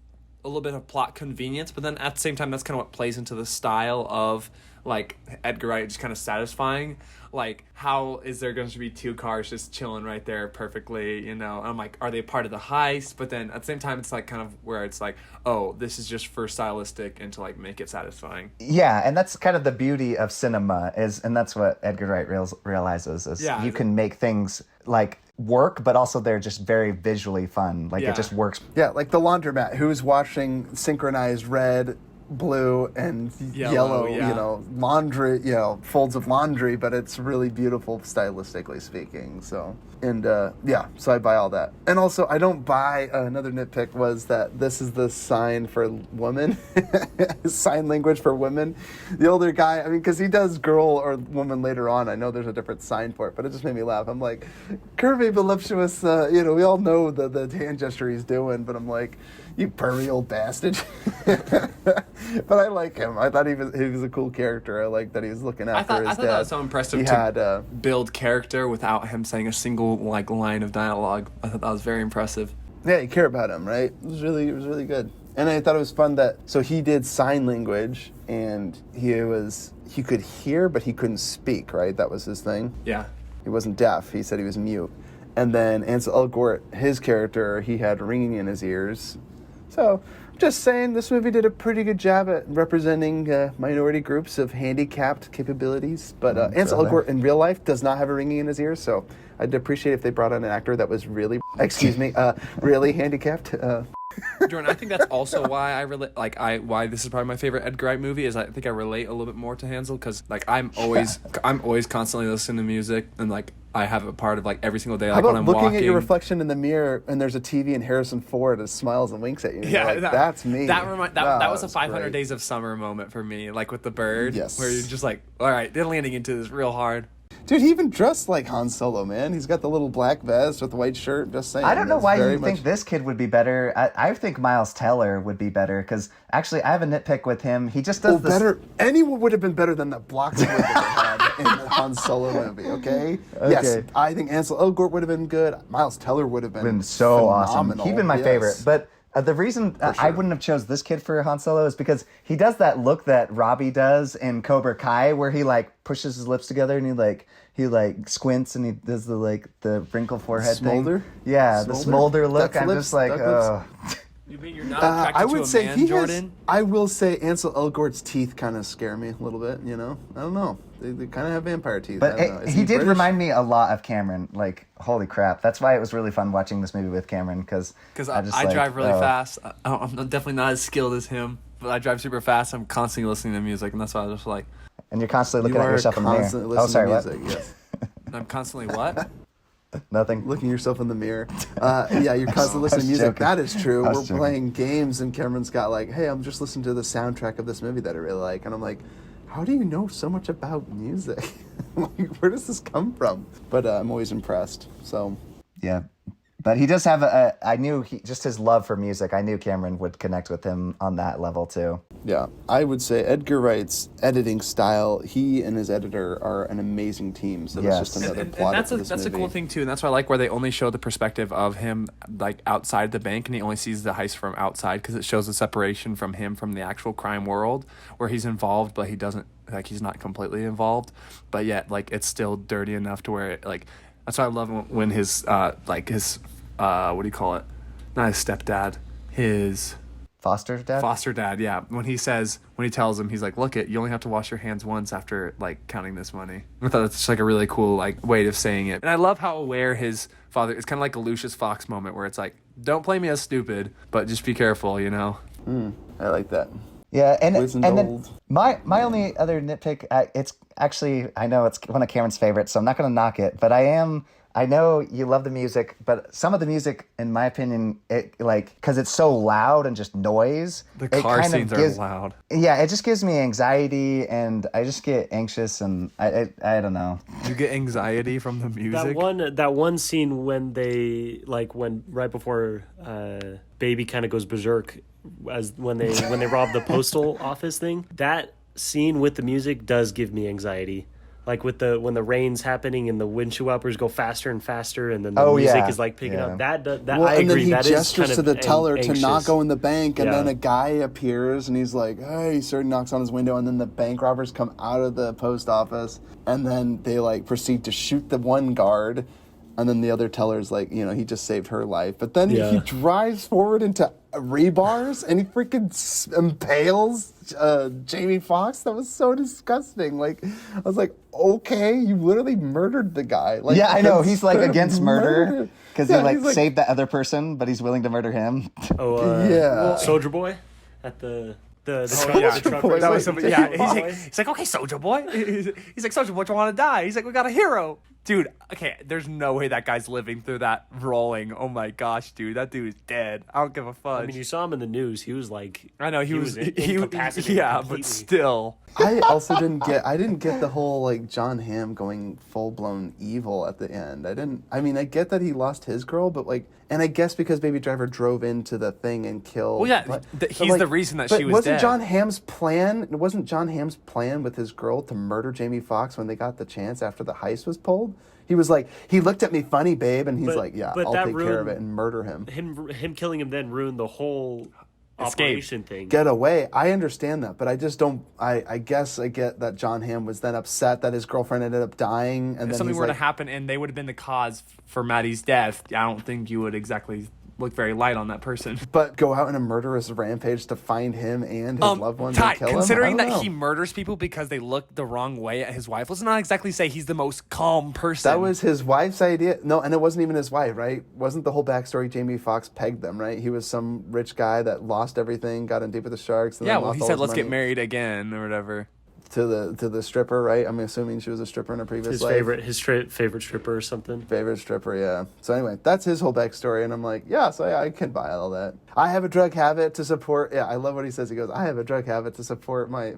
a little bit of plot convenience, but then at the same time, that's kind of what plays into the style of like Edgar Wright, just kind of satisfying. Like, how is there going to be two cars just chilling right there perfectly, And I'm like, are they part of the heist? But then at the same time, it's like kind of where it's like, oh, this is just for stylistic and to like make it satisfying. Yeah, and that's kind of the beauty of cinema and that's what Edgar Wright realizes is you can make things like work, but also they're just very visually fun. Like it just works. Yeah, like the laundromat, who's washing synchronized red, blue, and yellow, laundry, folds of laundry, but it's really beautiful stylistically speaking. So, and so I buy all that. And also, I don't buy, another nitpick was that this is the sign for women, sign language for women. The older guy, I mean, because he does girl or woman later on. I know there's a different sign for it, but it just made me laugh. I'm like, curvy, voluptuous, we all know the hand gesture he's doing, but I'm like, you pervy old bastard. But I like him. I thought he was a cool character. I like that he was looking after his dad. I thought that was so impressive to build character without him saying a single like line of dialogue. I thought that was very impressive. Yeah, you care about him, right? It was really good. And I thought it was fun that he did sign language and he could hear but he couldn't speak, right? That was his thing. Yeah. He wasn't deaf. He said he was mute. And then Ansel Elgort, his character, he had ringing in his ears. So, just saying, this movie did a pretty good job at representing minority groups of handicapped capabilities. But Ansel Elgort in real life does not have a ringing in his ears, so I'd appreciate if they brought on an actor that was really, really handicapped. Jordan, I think that's also why why this is probably my favorite Edgar Wright movie is I think I relate a little bit more to Hansel because like I'm always constantly listening to music and like I have a part of like every single day. Like how about when I'm looking walking at your reflection in the mirror and there's a TV and Harrison Ford that smiles and winks at you? Yeah, like, that's me. That was a 500 Days of Summer moment for me, like with the bird, where you're just like, all right, they're landing into this real hard. Dude, he even dressed like Han Solo, man. He's got the little black vest with the white shirt. Just saying. I don't know why you think this kid would be better. I think Miles Teller would be better because actually I have a nitpick with him. He just does this. Better. Anyone would have been better than the block that they had in the Han Solo movie. Okay. Yes, I think Ansel Elgort would have been good. Miles Teller would have been so phenomenal. awesome. He'd been my favorite, but. The reason I wouldn't have chose this kid for Han Solo is because he does that look that Robbie does in Cobra Kai, where he like pushes his lips together and he squints and he does the wrinkle forehead Smolder? thing. Yeah, the smolder look. Duck I'm lips, just like, duck lips. oh. You mean you're not attracted I to would a say man, Jordan? I will say Ansel Elgort's teeth kind of scare me a little bit. You know, I don't know. They kind of have vampire teeth. But I don't know. Is he did British? remind me a lot of Cameron. Like, holy crap! That's why it was really fun watching this movie with Cameron because I drive really fast. I'm definitely not as skilled as him, but I drive super fast. I'm constantly listening to music, and that's why I was just like, And you're constantly You looking at are yourself in the mirror. constantly Oh, listening sorry, to what? music. Yes. I'm constantly what? Nothing. Looking yourself in the mirror. Yeah, you're constantly listening to music. joking. That is true. I We're was joking. playing games, and Cameron's got like, hey, I'm just listening to the soundtrack of this movie that I really like. And I'm like, how do you know so much about music? Like, where does this come from? But I'm always impressed. So, Yeah. But he does have I knew just his love for music. I knew Cameron would connect with him on that level too. yeah, I would say Edgar Wright's editing style, he and his editor are an amazing team. So Yes. that's just another And plot that's to this that's movie. a cool thing too, and that's why I like where they only show the perspective of him like outside the bank, and he only sees the heist from outside because it shows the separation from him from the actual crime world, where he's involved but he doesn't he's not completely involved, but yet like it's still dirty enough to where it, like that's why I love when his what do you call it? Not his stepdad, his Foster's dad? foster dad, yeah. When he tells him, he's like, look you only have to wash your hands once after like counting this money. I thought that's just like a really cool like way of saying it. And I love how aware his father it's kind of like a Lucius Fox moment where it's like, don't play me as stupid, but just be careful, you know? I like that. Yeah, and Wizened then old. my only other nitpick, it's actually, I know it's one of Cameron's favorites, so I'm not going to knock it, but I know you love the music, but some of the music, in my opinion, it like because it's so loud and just noise. The it car kind of scenes gives- are loud. Yeah, it just gives me anxiety, and I just get anxious, and I don't know. You get anxiety from the music. That one scene when they when right before Baby kind of goes berserk when they rob the postal office thing. That scene with the music does give me anxiety. Like when the rain's happening and the windshield wipers go faster and faster, and then the music is like picking up. That Well, I and then agree. he That gestures is to kind the of teller to not anxious. go in the bank, and Yeah. then a guy appears, and he's like, hey, sir, knocks on his window, and then the bank robbers come out of the post office, and then they like proceed to shoot the one guard, and then the other teller's like, he just saved her life. But then he drives forward into rebars, and he freaking impales Jamie Foxx. That was so disgusting. Like, I was like, okay, you literally murdered the guy. Like, Yeah, I know. that's He's like straight up against murder because Yeah, he he's saved that other person, but he's willing to murder him. Yeah. Soldier Boy at the truck. yeah. The truck Boy, race. That was somebody, yeah. Boy. He's like, okay, Soldier Boy. He's like, Soldier Boy, do you want to die? He's like, we got a hero. Dude, okay, there's no way that guy's living through that rolling. Oh my gosh, dude, that dude is dead. I don't give a fudge. I mean, you saw him in the news. He was like, I know he was incapacitated yeah, completely. but still. I also didn't get the whole like John Hamm going full blown evil at the end. I get that he lost his girl, but like, and I guess because Baby Driver drove into the thing and killed. Well, yeah, but he's the reason that she was wasn't dead. John Hamm's plan? Wasn't John Hamm's plan with his girl to murder Jamie Foxx when they got the chance after the heist was pulled? He was like, he looked at me funny, babe, and he's But- like, yeah, but I'll that take care of ruined- it and murder him. him killing him then ruined the whole Escape. operation thing. Get away. I understand that, but I just don't. I guess I get that John Hamm was then upset that his girlfriend ended up dying, and If then something he's were like, to happen and they would have been the cause for Maddie's death, I don't think you would exactly look very light on that person. but go out on a murderous rampage to find him and his loved ones Ty, and kill considering him. I don't that know. he murders people because they look the wrong way at his wife, let's not exactly say he's the most calm person. That was his wife's idea. No, and it wasn't even his wife, right? Wasn't the whole backstory Jamie Foxx pegged them, right? He was some rich guy that lost everything, got in deep with the sharks. And yeah. then Well, lost he all said, his "Let's get money married again" or whatever. to the stripper, right? I'm assuming she was a stripper in a previous His life. favorite stripper or something. Favorite stripper, yeah. So anyway, that's his whole backstory, and I'm like, yeah, so I can buy all that. I have a drug habit to support. Yeah, I love what he says. He goes, I have a drug habit to support my.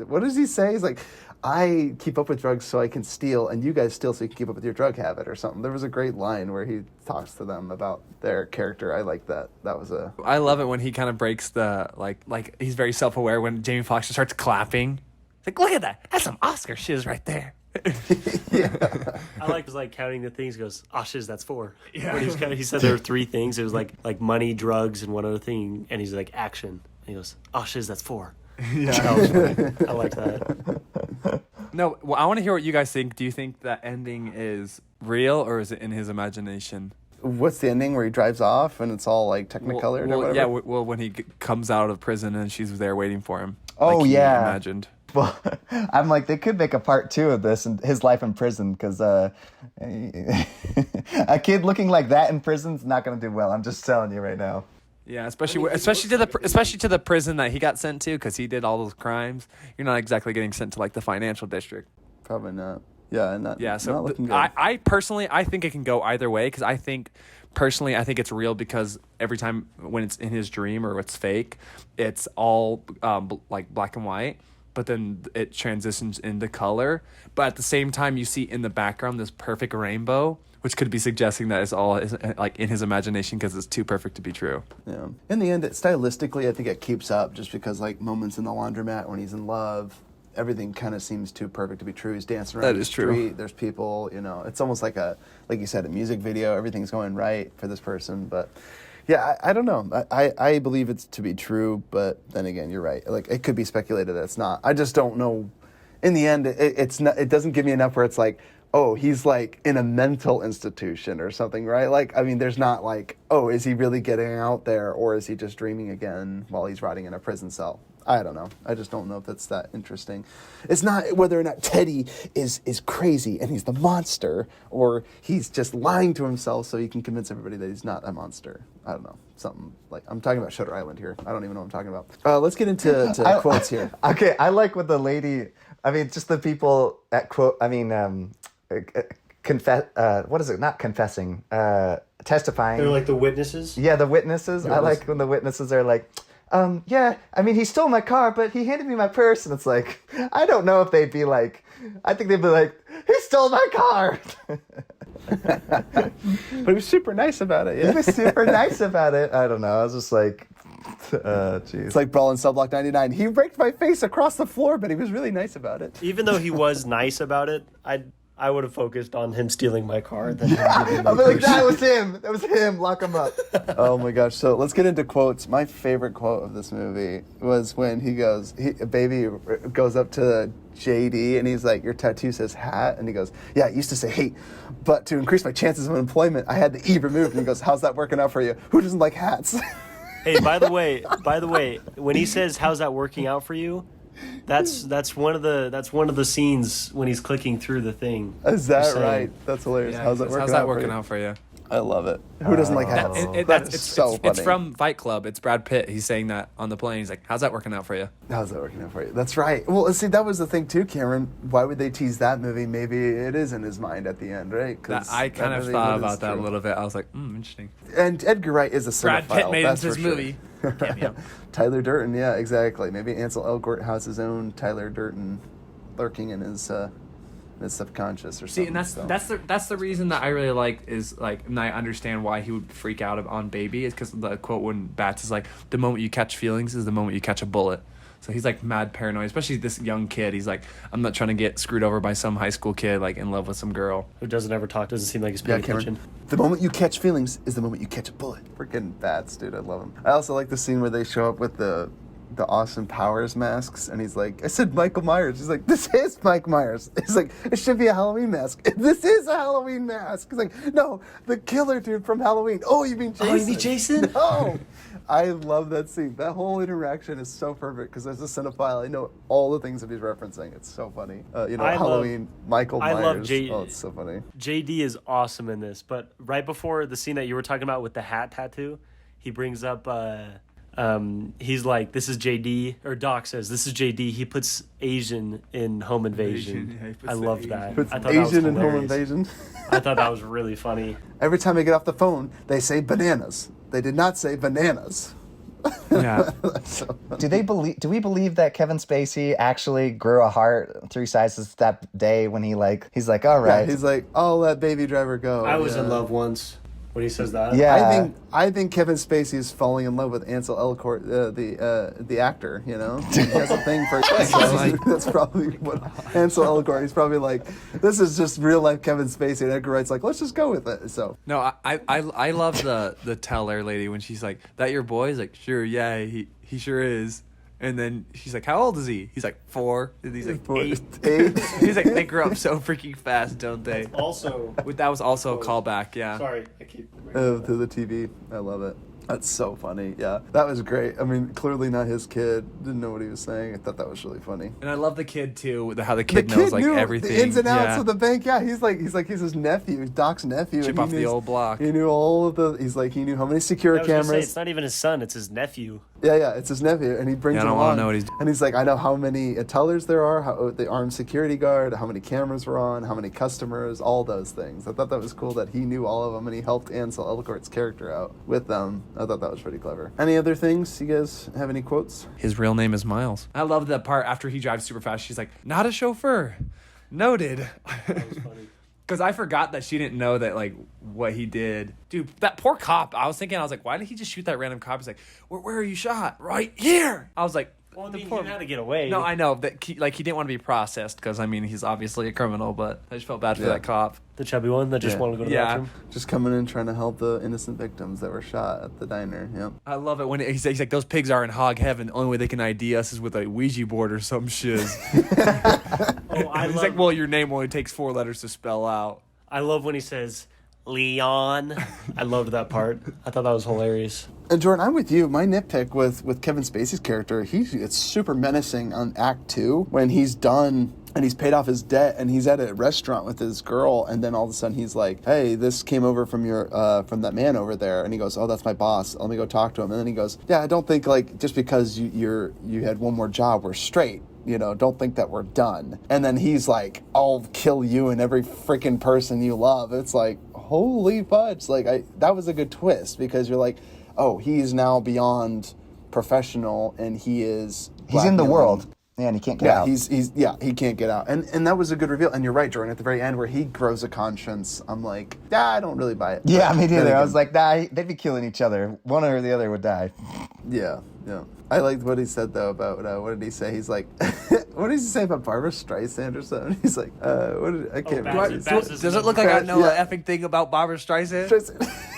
What does he say? He's like, I keep up with drugs so I can steal, and you guys steal so you can keep up with your drug habit or something. There was a great line where he talks to them about their character. I like that. That was a. I love it when he kind of breaks the like he's very self-aware when Jamie Foxx just starts clapping. It's like, look at that. That's some Oscar shiz right there. I like counting the things. He goes, "Oh shiz, that's 4." Yeah. When he said there were 3 things. It was like money, drugs, and one other thing. And he's like, action. And he goes, "Oh shiz, that's 4." Yeah, that was funny. I like that. No, well, I want to hear what you guys think. Do you think that ending is real or is it in his imagination? What's the ending where he drives off and it's all like Technicolored or whatever? Yeah, well, when he comes out of prison and she's there waiting for him. Oh, like he yeah. imagined. Well, I'm like, they could make a part 2 of this and his life in prison, because a kid looking like that in prison's not going to do well. I'm just telling you right now. Yeah, especially to the prison that he got sent to, because he did all those crimes. You're not exactly getting sent to like the financial district. Probably not. Yeah, So not looking good. I personally, I think it can go either way, because I think it's real, because every time when it's in his dream or it's fake, it's all like black and white, but then it transitions into color. But at the same time, you see in the background this perfect rainbow, which could be suggesting that it's all like in his imagination because it's too perfect to be true. Yeah. In the end, stylistically, I think it keeps up, just because like moments in the laundromat when he's in love, everything kind of seems too perfect to be true. He's dancing around the street. True. There's people, it's almost like like you said, a music video. Everything's going right for this person. But yeah, I don't know. I believe it's to be true, but then again, you're right. Like, it could be speculated that it's not. I just don't know. In the end, it's not. It doesn't give me enough where it's like, oh, he's like in a mental institution or something, right? Like, I mean, there's not like, oh, is he really getting out there, or is he just dreaming again while he's rotting in a prison cell? I don't know. I just don't know if that's that interesting. It's not whether or not Teddy is crazy and he's the monster, or he's just lying to himself so he can convince everybody that he's not a monster. I don't know. Something like, I'm talking about Shutter Island here. I don't even know what I'm talking about. Let's get into quotes here. Okay, I like what the lady, I mean, just the people that quote, I mean, confess, what is it? Not confessing, testifying. They're like the witnesses? Yeah, the witnesses. I like when the witnesses are like, yeah, I mean, he stole my car, but he handed me my purse. And it's like, I don't know if they'd be like, I think they'd be like, he stole my car. But he was super nice about it. Yeah. He was super nice about it. I don't know. I was just like, jeez. It's like Brawl in Cell Block 99. He raked my face across the floor, but he was really nice about it. Even though he was nice about it, I would have focused on him stealing my car. Than him giving my I'd be like, that was him. That was him. Lock him up. Oh my gosh. So let's get into quotes. My favorite quote of this movie was when Baby goes up to JD and he's like, your tattoo says hat. And he goes, yeah, it used to say hate. But to increase my chances of employment, I had the E removed. And he goes, how's that working out for you? Who doesn't like hats? Hey, by the way, when he says, how's that working out for you? That's one of the scenes when he's clicking through the thing. Is that right? That's hilarious. Yeah, how's that working out for you? I love it. Who doesn't like hats? That's so funny. It's from Fight Club. It's Brad Pitt. He's saying that on the plane. He's like, how's that working out for you? How's that working out for you? That's right. Well, see, that was the thing too, Cameron. Why would they tease that movie? Maybe it is in his mind at the end, right? I kind of thought about that a little bit. I was like, interesting. And Edgar Wright is a cinephile. Brad Pitt made into his movie. Cameo. Tyler Durden, yeah, exactly. Maybe Ansel Elgort has his own Tyler Durden lurking in his subconscious or something. See, and that's the reason that I really like is like, and I understand why he would freak out on Baby, is because the quote when Bats is like, the moment you catch feelings is the moment you catch a bullet. So he's like mad paranoid, especially this young kid. He's like, I'm not trying to get screwed over by some high school kid like in love with some girl who doesn't ever talk, doesn't seem like he's paying attention. The moment you catch feelings is the moment you catch a bullet. Freaking Bats, dude, I love him. I also like the scene where they show up with the Austin Powers masks, and he's like, I said Michael Myers. He's like, this is Mike Myers. He's like, it should be a Halloween mask. This is a Halloween mask. He's like, no, the killer dude from Halloween. Oh, you mean Jason? Oh, you mean Jason? No. I love that scene. That whole interaction is so perfect because as a cinephile, I know all the things that he's referencing. It's so funny. Halloween, Michael Myers. I love Oh, it's so funny. JD is awesome in this, but right before the scene that you were talking about with the hat tattoo, he brings up, he's like, this is JD, or Doc says, this is JD. He puts Asian in Home Invasion. I love that. Puts I thought Asian that was in Home Invasion. I thought that was really funny. Every time I get off the phone, they say bananas. They did not say bananas. Yeah. Do we believe that Kevin Spacey actually grew a heart 3 sizes that day when he's like, all right. Yeah, he's like, I'll let Baby Driver go. I was in love once. when he says that. Yeah. I think Kevin Spacey is falling in love with Ansel Elgort, the actor. You know, he has a thing for. That's probably what Ansel Elgort. He's probably like, this is just real life Kevin Spacey, and Edgar Wright's like, let's just go with it. So No, I love the teller lady when she's like, "That your boy?" He's like, "Sure, yeah, he sure is." And then she's like, "How old is he?" He's like, 4. And he's like, 8. He's like, they grew up so freaking fast, don't they? Also, That was also a callback, yeah. sorry, I keep. to the TV, I love it. That's so funny. Yeah, that was great. I mean, clearly not his kid. Didn't know what he was saying. I thought that was really funny. And I love the kid too. How the kid knows like knew everything. the ins and outs yeah. of the bank. Yeah, he's his nephew, Doc's nephew. Chip and off the old block. He knew all of the. He's like, he knew how many secure I was gonna say, cameras. it's not even his son; it's his nephew. Yeah, it's his nephew, and he brings Yeah, I him don't wanna along. know what he's doing. And he's like, I know how many tellers there are, how the armed security guard, how many cameras were on, how many customers, all those things. I thought that was cool that he knew all of them, and he helped Ansel Elgort's character out with them. I thought that was pretty clever. Any other things? You guys have any quotes? His real name is Miles. I love that part after he drives super fast. She's like, "Not a chauffeur." Noted. That was funny. Because I forgot that she didn't know that, like, what he did. Dude, that poor cop. I was like, why did he just shoot that random cop? He's like, where are you shot? Right here. I was like, Well, I mean, poor- he had to get away. No, I know that he didn't want to be processed because I mean he's obviously a criminal, but I just felt bad for Yeah. that cop. The chubby one that just Yeah. wanted to go to the Yeah. bathroom. Just coming in trying to help the innocent victims that were shot at the diner. Yep. I love it when he's like, those pigs are in hog heaven. The only way they can ID us is with a Ouija board or some shiz. Oh, I He's love. like, well, your name only takes 4 letters to spell out. I love when he says Leon. I loved that part. I thought that was hilarious. And Jordan, I'm with you. My nitpick with Kevin Spacey's character, it's super menacing on Act 2 when he's done and he's paid off his debt and he's at a restaurant with his girl, and then all of a sudden he's like, "Hey, this came over from from that man over there," and he goes, "Oh, that's my boss. Let me go talk to him." And then he goes, "Yeah, I don't think like just because you had one more job, we're straight. You know, don't think that we're done." And then he's like, "I'll kill you and every freaking person you love." It's like, holy fudge! Like that was a good twist because you're like, oh, he's now beyond professional and he is. He's in the blackmailing. world. Yeah, and he can't get out. He can't get out. And that was a good reveal. And you're right, Jordan, at the very end where he grows a conscience, I'm like, I don't really buy it. Yeah, me Then neither. I again, was like, nah, they'd be killing each other. One or the other would die. yeah. I liked what he said though about what did he say? He's like, what did he say about Barbara Streisand or something? He's like, I can't remember. Does it look like I know an effing thing about Barbara Streisand?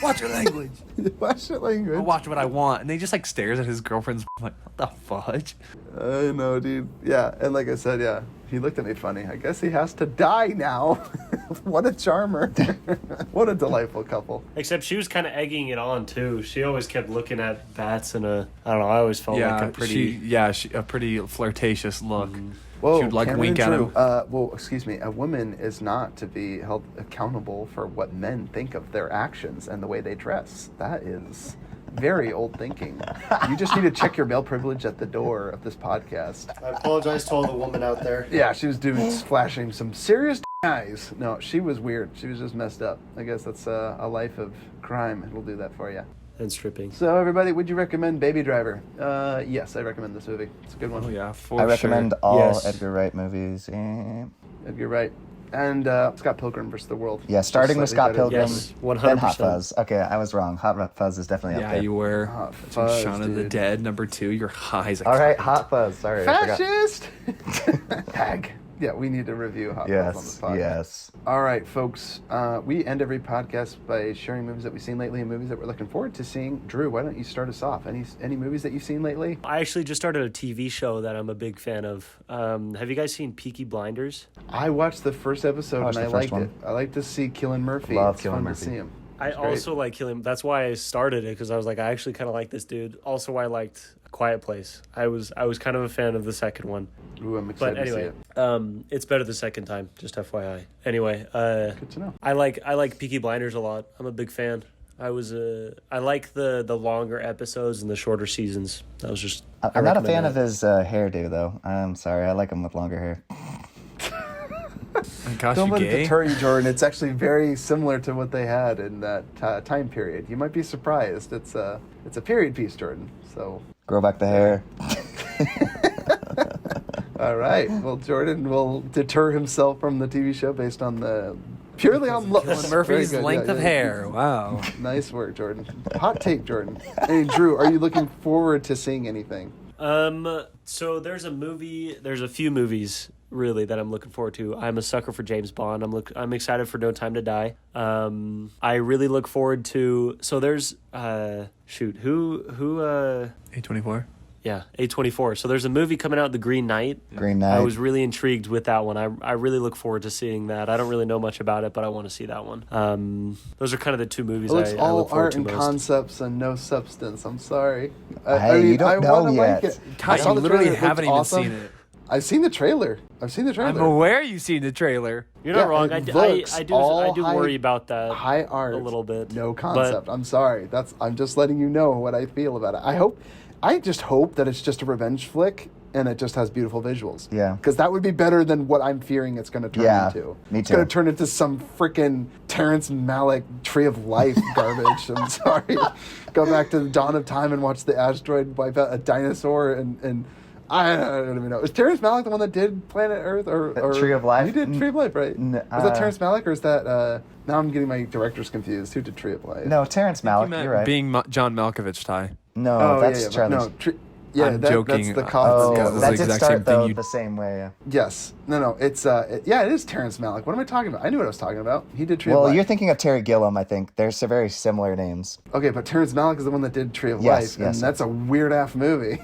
Watch your language. Watch your language. I'll watch what I want. And he just like stares at his girlfriend's like, what the fudge? I know, dude. Yeah, and like I said, yeah, he looked at me funny. I guess he has to die now. What a charmer. What a delightful couple. Except she was kind of egging it on too. She always kept looking at bats in a. I don't know. I always felt like a pretty. a pretty flirtatious look. Whoa, She would like Cameron wink at Drew. him. Well, excuse me. A woman is not to be held accountable for what men think of their actions and the way they dress. That is very old thinking. You just need to check your male privilege at the door of this podcast. I apologize to all the women out there. Yeah, she was flashing some serious eyes. No, she was weird. She was just messed up. I guess that's a life of crime. It'll do that for you. And stripping. So, everybody, would you recommend Baby Driver? Yes, I recommend this movie. It's a good one. Oh yeah, for I recommend all Yes. Edgar Wright movies. Yeah, Edgar Wright. And Scott Pilgrim vs. the World. starting with Just Scott slightly better. Pilgrim, Yes, then Hot 100%. Fuzz. Okay, I was wrong. Hot Fuzz is definitely up Yeah, there. you were. Hot Fuzz, Shaun of the dude. Dead, number 2. You're high as a All right, kite. Hot Fuzz. Sorry, I forgot. Fascist! Hag. Yeah, we need to review Hot Fuzz on Yes, this podcast. yes. All right, folks. We end every podcast by sharing movies that we've seen lately and movies that we're looking forward to seeing. Drew, why don't you start us off? Any movies that you've seen lately? I actually just started a TV show that I'm a big fan of. Have you guys seen Peaky Blinders? I watched the first episode I watched and I the first liked it. one. I like to see Cillian Murphy. Love It's Cillian fun Murphy. to see him. I It's great. also like Killian. That's why I started it, because I was like, I actually kind of like this dude. Also, I liked A Quiet Place. I was kind of a fan of the second one. Ooh, I'm excited But anyway, to see it. it's better the second time. Just FYI. Anyway, Good to know. I like Peaky Blinders a lot. I'm a big fan. I like the longer episodes and the shorter seasons. That was just. I'm not a recommend fan that. of his hairdo, though. I'm sorry. I like him with longer hair. Gosh, Don't you let it gay? deter you, Jordan. It's actually very similar to what they had in that time period. You might be surprised. It's a period piece, Jordan. So, Grow back the hair. all right. Well, Jordan will deter himself from the TV show based on the Purely on looks. Murphy's Very good. length of hair. Wow. Nice work, Jordan. Hot take, Jordan. Hey, Drew, are you looking forward to seeing anything? So there's a few movies really that I'm looking forward to. I'm a sucker for James Bond. I'm excited for No Time to Die. I really look forward to, so there's A24. Yeah, A24. So there's a movie coming out, The Green Knight. Green Knight. I was really intrigued with that one. I really look forward to seeing that. I don't really know much about it, but I want to see that one. Those are kind of the two movies Well, it's I all look forward art to and most. concepts and no substance. I'm sorry. Hey, you don't know yet. Like it. Ty, you literally haven't even seen it. I've seen the trailer. I'm aware you've seen the trailer. You're not wrong. I do high- worry about that High art, a little bit. no concept. I'm sorry. I'm just letting you know what I feel about it. I just hope that it's just a revenge flick and it just has beautiful visuals. Yeah. Because that would be better than what I'm fearing it's going to turn into. Me It's too. going to turn into some freaking Terrence Malick Tree of Life garbage. I'm sorry. Go back to the dawn of time and watch the asteroid wipe out a dinosaur and I don't even know. Is Terrence Malick the one that did Planet Earth or Tree of Life? He did Tree of Life, right? Was that Terrence Malick or is that? Now I'm getting my directors confused. Who did Tree of Life? No, Terrence Malick. You're right. Being John Malkovich, Ty. No, that's Charlie. I'm joking. That's the Oh, coffin. That's that the did exact start same thing though you- the same way. Yeah. Yes. No. It's it is Terrence Malick. What am I talking about? I knew what I was talking about. He did Tree of Well, Life. you're thinking of Terry Gilliam, I think. They're so very similar names. Okay, but Terrence Malick is the one that did Tree of Yes, Life, and yes. that's a weird ass movie.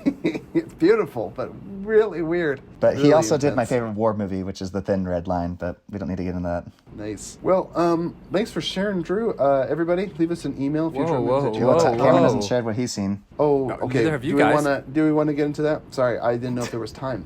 It's beautiful, but really weird. But he Really also did my intense. favorite war movie, which is The Thin Red Line, but we don't need to get into that. Nice. Well, thanks for sharing, Drew. Everybody, leave us an email. Whoa. Cameron hasn't shared what he's seen. Oh, No, okay. neither have you do guys. Do we want to get into that? Sorry, I didn't know if there was time.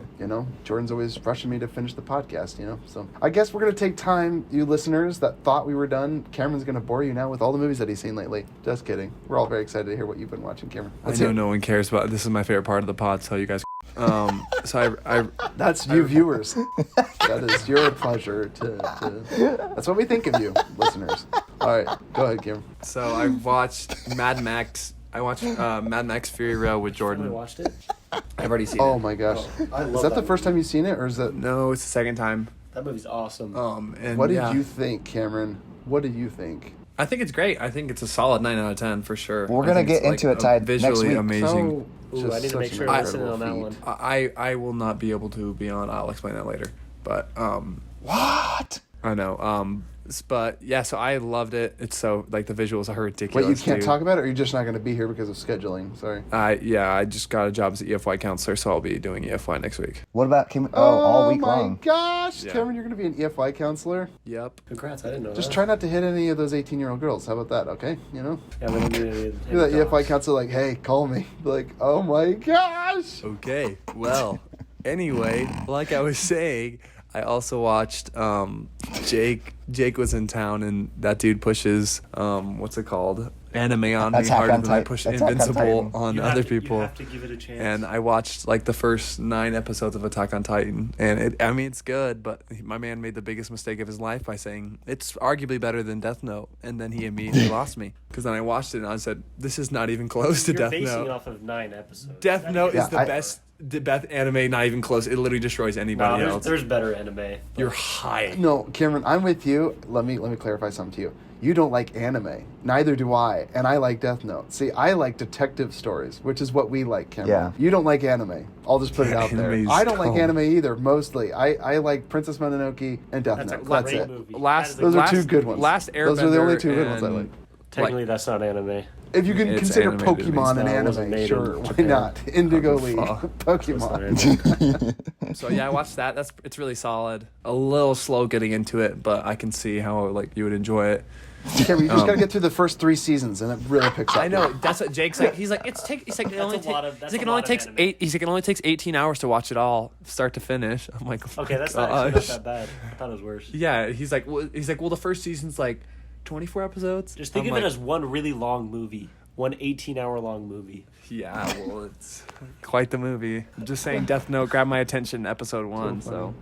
Jordan's always rushing me to finish the podcast. So I guess we're gonna take time, you listeners that thought we were done. Cameron's gonna bore you now with all the movies that he's seen lately. Just kidding. We're all very excited to hear what you've been watching, Cameron. I know no one cares about this. Is my favorite part of the pod, so you guys. So I That's you viewers. That is your pleasure to. That's what we think of you, listeners. All right, go ahead, Cameron. So I watched Mad Max. I watched Mad Max Fury Road with Have you Jordan. watched it? I've already seen Oh it. my gosh, I is love that the that first time you've seen it, or is that? No, it's the second time. That movie's awesome. And What did yeah. you think, Cameron? What did you think? I think it's great. I think it's a solid 9 out of 10 for sure. We're I gonna think get it's, into it, Ty, next visually week. amazing. Ooh, I need to make sure I to listen in on that one. I will not be able to be on. I'll explain that later. But What? I know. But yeah, so I loved it. It's so the visuals are ridiculous. Wait, you can't dude. talk about it, or you're just not going to be here because of scheduling? Sorry. I just got a job as an EFY counselor, so I'll be doing EFY next week. What about all week my long? gosh, Yeah. Cameron, you're going to be an EFY counselor. Yep. Congrats, I didn't know Just that. try not to hit any of those 18-year-old girls. How about that? Okay, Yeah, we don't need any You're that dogs. EFY counselor, like, hey, call me. Be like, oh my gosh. Okay. Well, anyway, like I was saying, I also watched Jake. Jake was in town, and that dude pushes what's it called? Anime on me Attack harder on than I Titan. push Attack on Invincible Titan. on You other have to, people. You have to give it a chance. And I watched the first 9 episodes of Attack on Titan, and it's good, but my man made the biggest mistake of his life by saying it's arguably better than Death Note, and then he immediately lost me because then I watched it and I said, this is not even close to You're Death basing Note. it off of 9 episodes. Death Note is the I- best anime, not even close. It literally destroys anybody No, else. there's better anime. You're high. No, Cameron, I'm with you. Let me clarify something to you. You don't like anime. Neither do I. And I like Death Note. See, I like detective stories, which is what we like, Cameron. Yeah. You don't like anime. I'll just put it out there. Anime's I don't like cold. anime either, mostly. I like Princess Mononoke and Death That's a Note. That's great it. movie. Last, Those are last, two good ones. Last Airbender. Those are the only two good ones I and- like. Technically, that's not anime. If you can It's consider animated, Pokemon an no, it wasn't anime, made sure, in why Japan. not? Indigo League, fuck? That's not Pokemon. anime. So yeah, I watched that. It's really solid. A little slow getting into it, but I can see how you would enjoy it. Cameron, you just gotta get through the first 3 seasons, and it really picks up. I know that's what Jake's like. He's like it only a lot of- takes. that's He's like a it lot only of takes anime. 8. He's like it only takes 18 hours to watch it all, start to finish. I'm like, oh Okay, my that's actually not gosh. that bad. I thought it was worse. Yeah, he's like, well, the first season's 24 episodes. Just think I'm of it like, as one really long movie. One 18-hour long movie. Yeah, well, it's quite the movie. I'm just saying, Death Note grabbed my attention episode 1. So,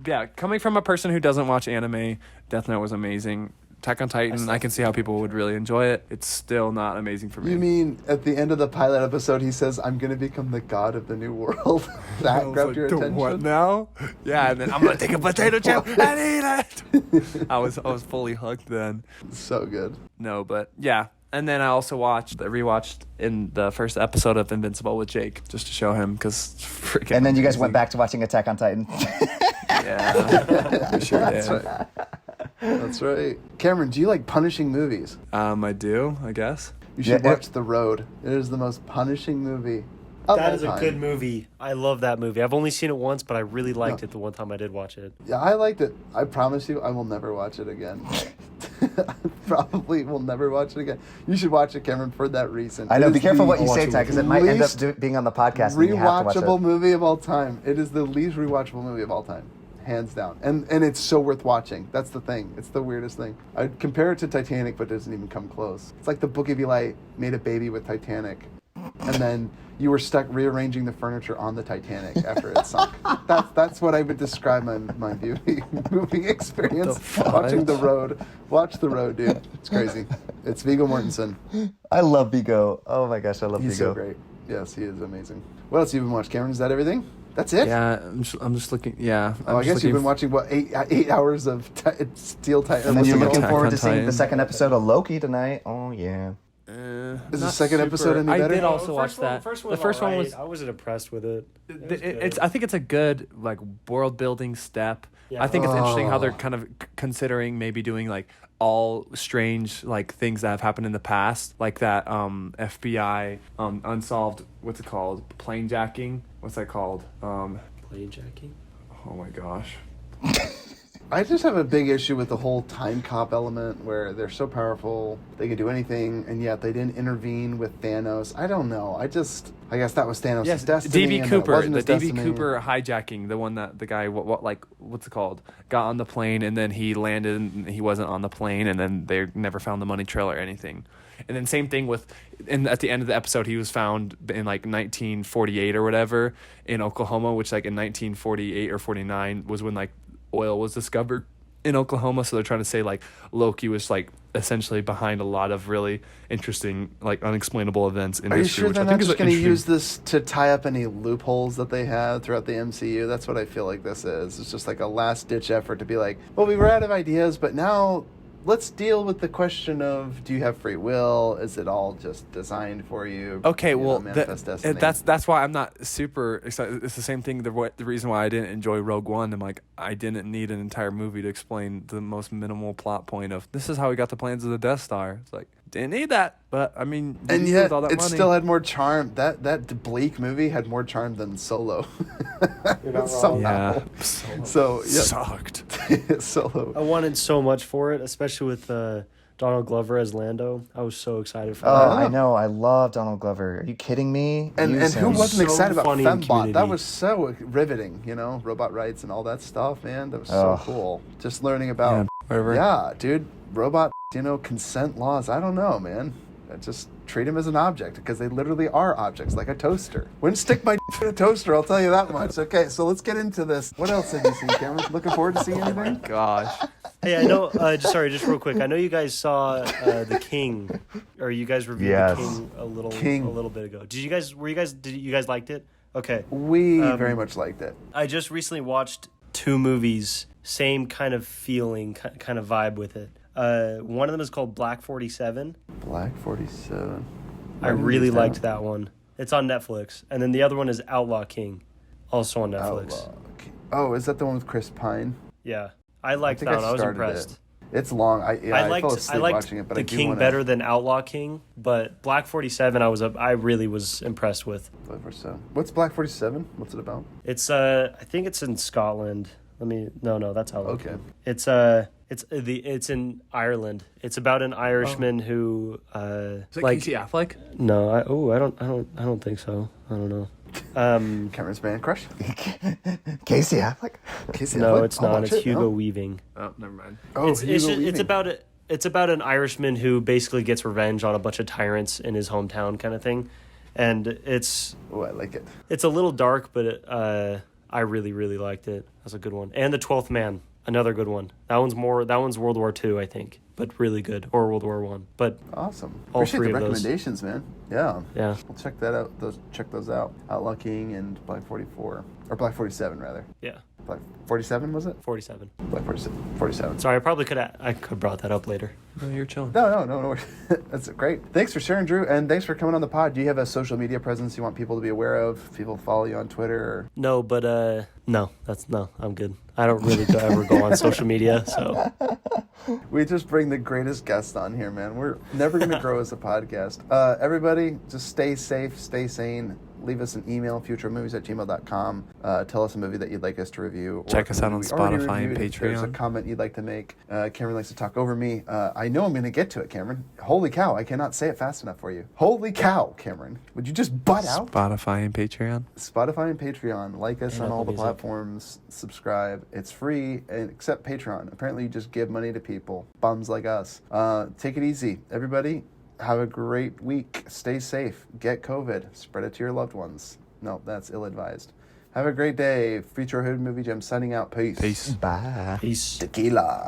yeah, coming from a person who doesn't watch anime, Death Note was amazing. Attack on Titan, I can see how people would really enjoy it. It's still not amazing for me. You mean at the end of the pilot episode, he says, "I'm going to become the god of the new world"? That grabbed your attention? What now? Yeah, and then I'm going to take a potato chip and eat it. I was fully hooked then. So good. No, but yeah. And then I also rewatched in the first episode of Invincible with Jake, just to show him, because freaking. And then you guys amazing. went back to watching Attack on Titan. Yeah, we sure did. That's right. That's right. Cameron, do you like punishing movies? I do, I guess. You should Yeah, watch The Road. It is the most punishing movie of That all is a time. good movie. I love that movie. I've only seen it once, but I really liked it the one time I did watch it. Yeah, I liked it. I promise you, I will never watch it again. I probably will never watch it again. You should watch it, Cameron, for that reason. I know. It Be is careful the what you say, Ty, because it might end up being on the podcast. And you have to watch rewatchable it. movie of all time. It is the least rewatchable movie of all time, hands down. And it's so worth watching. That's the thing. It's the weirdest thing. I'd compare it to Titanic, but it doesn't even come close. It's like the Book of Eli made a baby with Titanic, and then you were stuck rearranging the furniture on the Titanic after it sunk. That's what I would describe my movie experience. Watching The Road. Watch The Road, dude. It's crazy. It's Viggo Mortensen. I love Vigo. Oh my gosh, I love He's Vigo. so great. Yes, he is amazing. What else have you been watching, Cameron? Is that everything? That's it? Yeah, I'm just looking. Yeah. Oh, I guess you've been watching, what, eight hours of Steel Titan? And then you're looking Attack forward on to seeing Titan. the second episode of Loki tonight. Oh yeah. Is the second episode any better? I did also The watch first one- that. First The first one alright. was. I wasn't impressed with it. It was It's. good. I think it's a good like world building step. Yeah. I think it's interesting how they're kind of considering maybe doing like all strange like things that have happened in the past, like that FBI unsolved, what's it called, plane jacking. What's that called? Plane jacking. Oh my gosh. I just have a big issue with the whole time cop element where they're so powerful, they can do anything, and yet they didn't intervene with Thanos. I don't know. I guess that was Thanos' Yes, destiny. DB and Cooper, that wasn't the his DB destiny. Cooper hijacking, the one that the guy what's it called, got on the plane and then he landed and he wasn't on the plane and then they never found the money trail or anything. And then same thing with, and at the end of the episode he was found in like 1948 or whatever in Oklahoma, which like in 1948 or 49 was when like oil was discovered in Oklahoma. So they're trying to say like Loki was like essentially behind a lot of really interesting like unexplainable events in Are you history, sure which they're I not think is just going to interesting. use this to tie up any loopholes that they have throughout the MCU? That's what I feel like this is. It's just like a last-ditch effort to be like, well, we were out of ideas, but now let's deal with the question of, do you have free will? Is it all just designed for you? Okay, You know, well, manifest destiny? that's why I'm not super excited. It's the same thing. The reason why I didn't enjoy Rogue One, I'm like, I didn't need an entire movie to explain the most minimal plot point of this is how we got the plans of the Death Star. It's like, didn't need that, but I mean, And with yet, all that it money. still had more charm. That bleak movie had more charm than Solo. You're not wrong. Somehow. Yeah, So, yeah. sucked. Solo. I wanted so much for it, especially with Donald Glover as Lando. I was so excited for Oh, that. I know. I love Donald Glover. Are you kidding me? And You who sound- wasn't so excited about funny in Fembot? Community. That was so riveting, robot rights and all that stuff, man. That was so Ugh. cool. Just learning about, Whatever. yeah, dude, robot, consent laws. I don't know, man. I just treat them as an object because they literally are objects, like a toaster. Wouldn't stick my in a toaster, I'll tell you that much. Okay, so let's get into this. What else have you seen, Cameron? Looking forward to seeing anything? Gosh. Hey, I know. Just real quick. I know you guys saw The King, or you guys reviewed Yes. The King a little bit ago. Did you guys liked it? Okay. We very much liked it. I just recently watched two movies, same kind of feeling, kind of vibe with it. One of them is called Black 47. Black 47. I really liked that one. It's on Netflix. And then the other one is Outlaw King, also on Netflix. Outlaw. Oh, is that the one with Chris Pine? Yeah. I liked think that I one. I was started impressed. it. It's long. I fell asleep watching it, but The I do King wanna... better than Outlaw King, but Black 47 I really was impressed with. Black 47. What's Black 47? What's it about? It's I think it's in Scotland. No, that's Outlaw Okay. King. It's in Ireland. It's about an Irishman who Is it Casey Affleck? no, I don't think so. I don't know. Cameron's man crush? Casey Affleck? Casey No, Affleck? it's I'll not. watch It's it, Hugo no? Weaving. Oh, never mind. Oh, It's about an Irishman who basically gets revenge on a bunch of tyrants in his hometown, kind of thing, and it's Oh, I like it. a little dark, but I really liked it. That's a good one. And The 12th Man, another good one. That one's World War II, I think, but really good, or World War One. But Awesome. All Appreciate three the of those. recommendations, man. Yeah. yeah, We'll check that out. Check those out. Outlaw King and Black 44. Or Black 47, rather. yeah, Black 47, was it? 47. Black 47. Sorry, I could have brought that up later. No, you're chilling. No. That's great. Thanks for sharing, Drew, and thanks for coming on the pod. Do you have a social media presence you want people to be aware of? People follow you on Twitter? Or... No, but no, I'm good. I don't really ever go on social media, so We just bring the greatest guests on here, man. We're never going to grow as a podcast. Everybody, just stay safe, stay sane. Leave us an email, futuremovies@gmail.com. Tell us a movie that you'd like us to review. Check us out on we already Spotify and reviewed. If there's a Patreon. comment you'd like to make. Cameron likes to talk over me. I know I'm going to get to it, Cameron. Holy cow, I cannot say it fast enough for you. Holy cow, Cameron. Would you just butt out? Spotify and Patreon. Spotify and Patreon. Like us And on all Apple the Music. platforms. Subscribe. It's free, except Patreon. Apparently, you just give money to people. Bums like us. Take it easy. Everybody, have a great week. Stay safe. Get COVID. Spread it to your loved ones. No, that's ill-advised. Have a great day. Future Hood Movie Gem signing out. Peace. Peace. Bye. peace. Tequila.